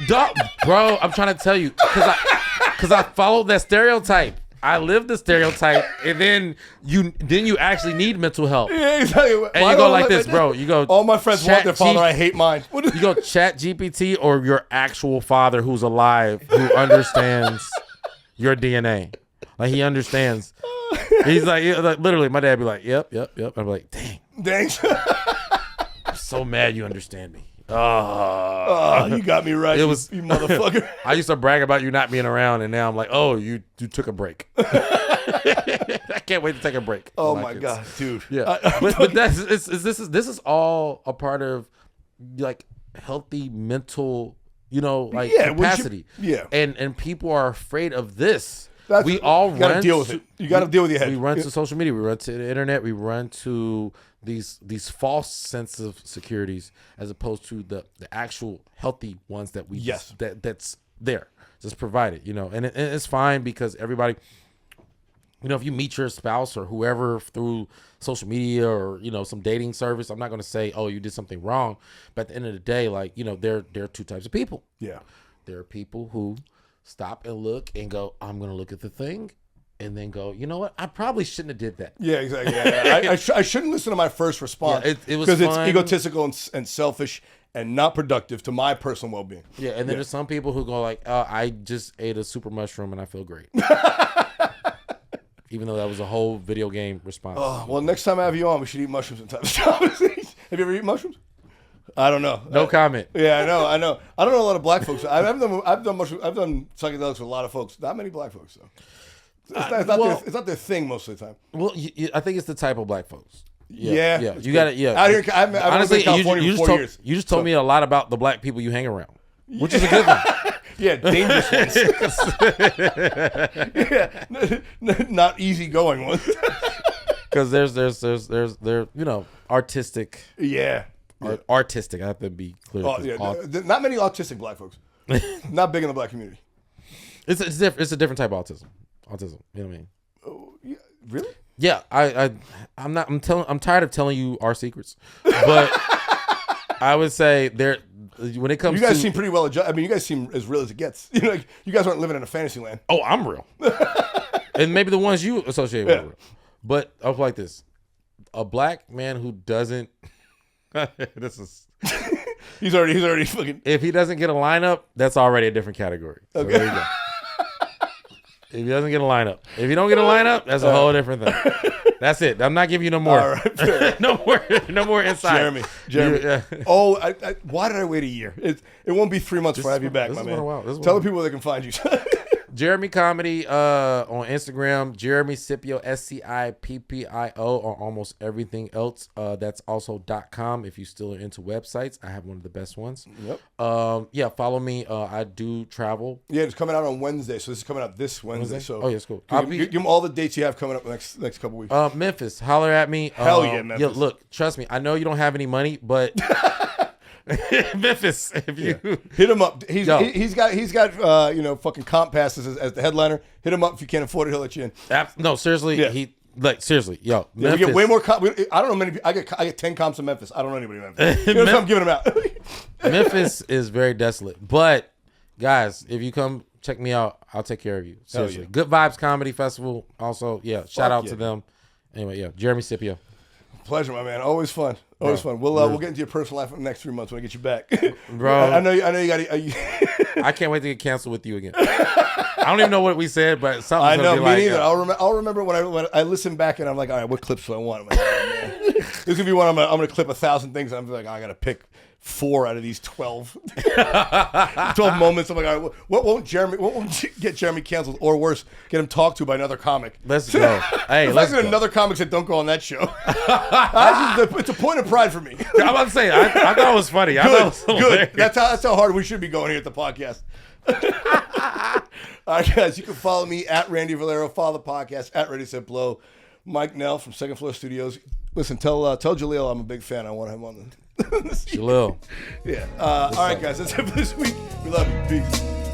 Bro, I'm trying to tell you, because I followed that stereotype. I lived the stereotype, and then you actually need mental help. Yeah, exactly. And you go like this, bro. You go. All my friends want their father. I hate mine. You go Chat GPT or your actual father who's alive, who understands your DNA. Like he understands. He's like literally. My dad be like, yep. I'm like, dang. I'm so mad you understand me. Oh, you got me right. It was you motherfucker. I used to brag about you not being around, and now I'm like, oh, you took a break. I can't wait to take a break. Oh my god, dude. Yeah, but this is all a part of like healthy mental, capacity. And people are afraid of this. We all got to deal with it. You got to deal with your head. We run to social media. We run to the internet. We run to these false sense of securities as opposed to the actual healthy ones that we that's there just provided. And it's fine because everybody. If you meet your spouse or whoever through social media or some dating service, I'm not going to say, oh, you did something wrong. But at the end of the day, there are two types of people. Yeah, there are people who stop and look and go, I'm going to look at the thing and then go, you know what? I probably shouldn't have did that. Yeah, exactly. Yeah. I shouldn't listen to my first response because it's egotistical and selfish and not productive to my personal well-being. Yeah, and then there's some people who go like, I just ate a super mushroom and I feel great. Even though that was a whole video game response. Oh, well, next time I have you on, we should eat mushrooms and type of conversation. Have you ever eaten mushrooms? I don't know. No comment. Yeah, I know. I don't know a lot of black folks. I've done psychedelics with a lot of folks. Not many black folks though. It's not their thing most of the time. Well, I think it's the type of black folks. Yeah. You got it. Yeah. Out here, I've honestly, been in California for 4 years. You just told me a lot about the black people you hang around, which is a good thing. Yeah, dangerous ones. Not easygoing ones. Because there's artistic. Yeah. Artistic. I have to be clear. Not many autistic black folks. Not big in the black community. It's a different type of autism. Autism. You know what I mean? Oh, yeah. Really? Yeah. I'm tired of telling you our secrets, but I would say when it comes, you guys to, seem pretty well adjusted. I mean, you guys seem as real as it gets. You know, like, you guys aren't living in a fantasy land. Oh, I'm real, and maybe the ones you associate with are real. But I'll like this: a black man who doesn't. This is. He's already fucking. If he doesn't get a lineup, that's already a different category. So okay. There you go. If he doesn't get a lineup, if you don't get a lineup, that's a whole different thing. That's it. I'm not giving you no more. All right, no more insight. Jeremy. Oh, why did I wait a year? It won't be 3 months before I have you back, my man. Tell the people they can find you. Jeremy Comedy on Instagram. Jeremy Scippio, Scippio on almost everything else. That's also .com if you still are into websites. I have one of the best ones. Yep. Yeah, follow me. I do travel. Yeah, it's coming out on Wednesday, so this is coming out this Wednesday. So yeah, it's cool. Give them all the dates you have coming up next couple weeks. Memphis, holler at me. Hell yeah, Memphis. Yeah, look, trust me. I know you don't have any money, but Memphis, if you hit him up, he's got fucking comp passes as the headliner. Hit him up if you can't afford it, he'll let you in. No, seriously, yeah. Seriously, yo, yeah, we get way more. I don't know many. I get 10 comps in Memphis. I don't know anybody in Memphis. You know what I'm giving them out. Memphis is very desolate, but guys, if you come check me out, I'll take care of you. Seriously, Good Vibes Comedy Festival. Also, shout out to them. Anyway, Jeremy Scippio. Pleasure, my man. Always fun. Always fun. We'll get into your personal life in the next 3 months when I get you back, bro. I know you got. I can't wait to get canceled with you again. I don't even know what we said, but something. I know, me neither. I'll remember when I listen back and I'm like, all right, what clips do I want? I'm like, oh, man. This is gonna be one. I'm gonna clip 1,000 things. And I'm like, I gotta pick 4 out of these 12 moments. I'm like, all right, what won't get Jeremy canceled, or worse, get him talked to by another comic? Let's go. Hey, let's go. Another comic that don't go on that show. It's a point of pride for me. I'm about to say, I thought it was funny. I thought it was hilarious. Good. That's how hard we should be going here at the podcast. All right, guys, you can follow me at Randy Valero. Follow the podcast at Ready Set Blow. Mike Nell from Second Floor Studios. Listen, tell Jaleel I'm a big fan. I want him on the Jaleel. Yeah. All right, guys, that's it for this week. We love you. Peace.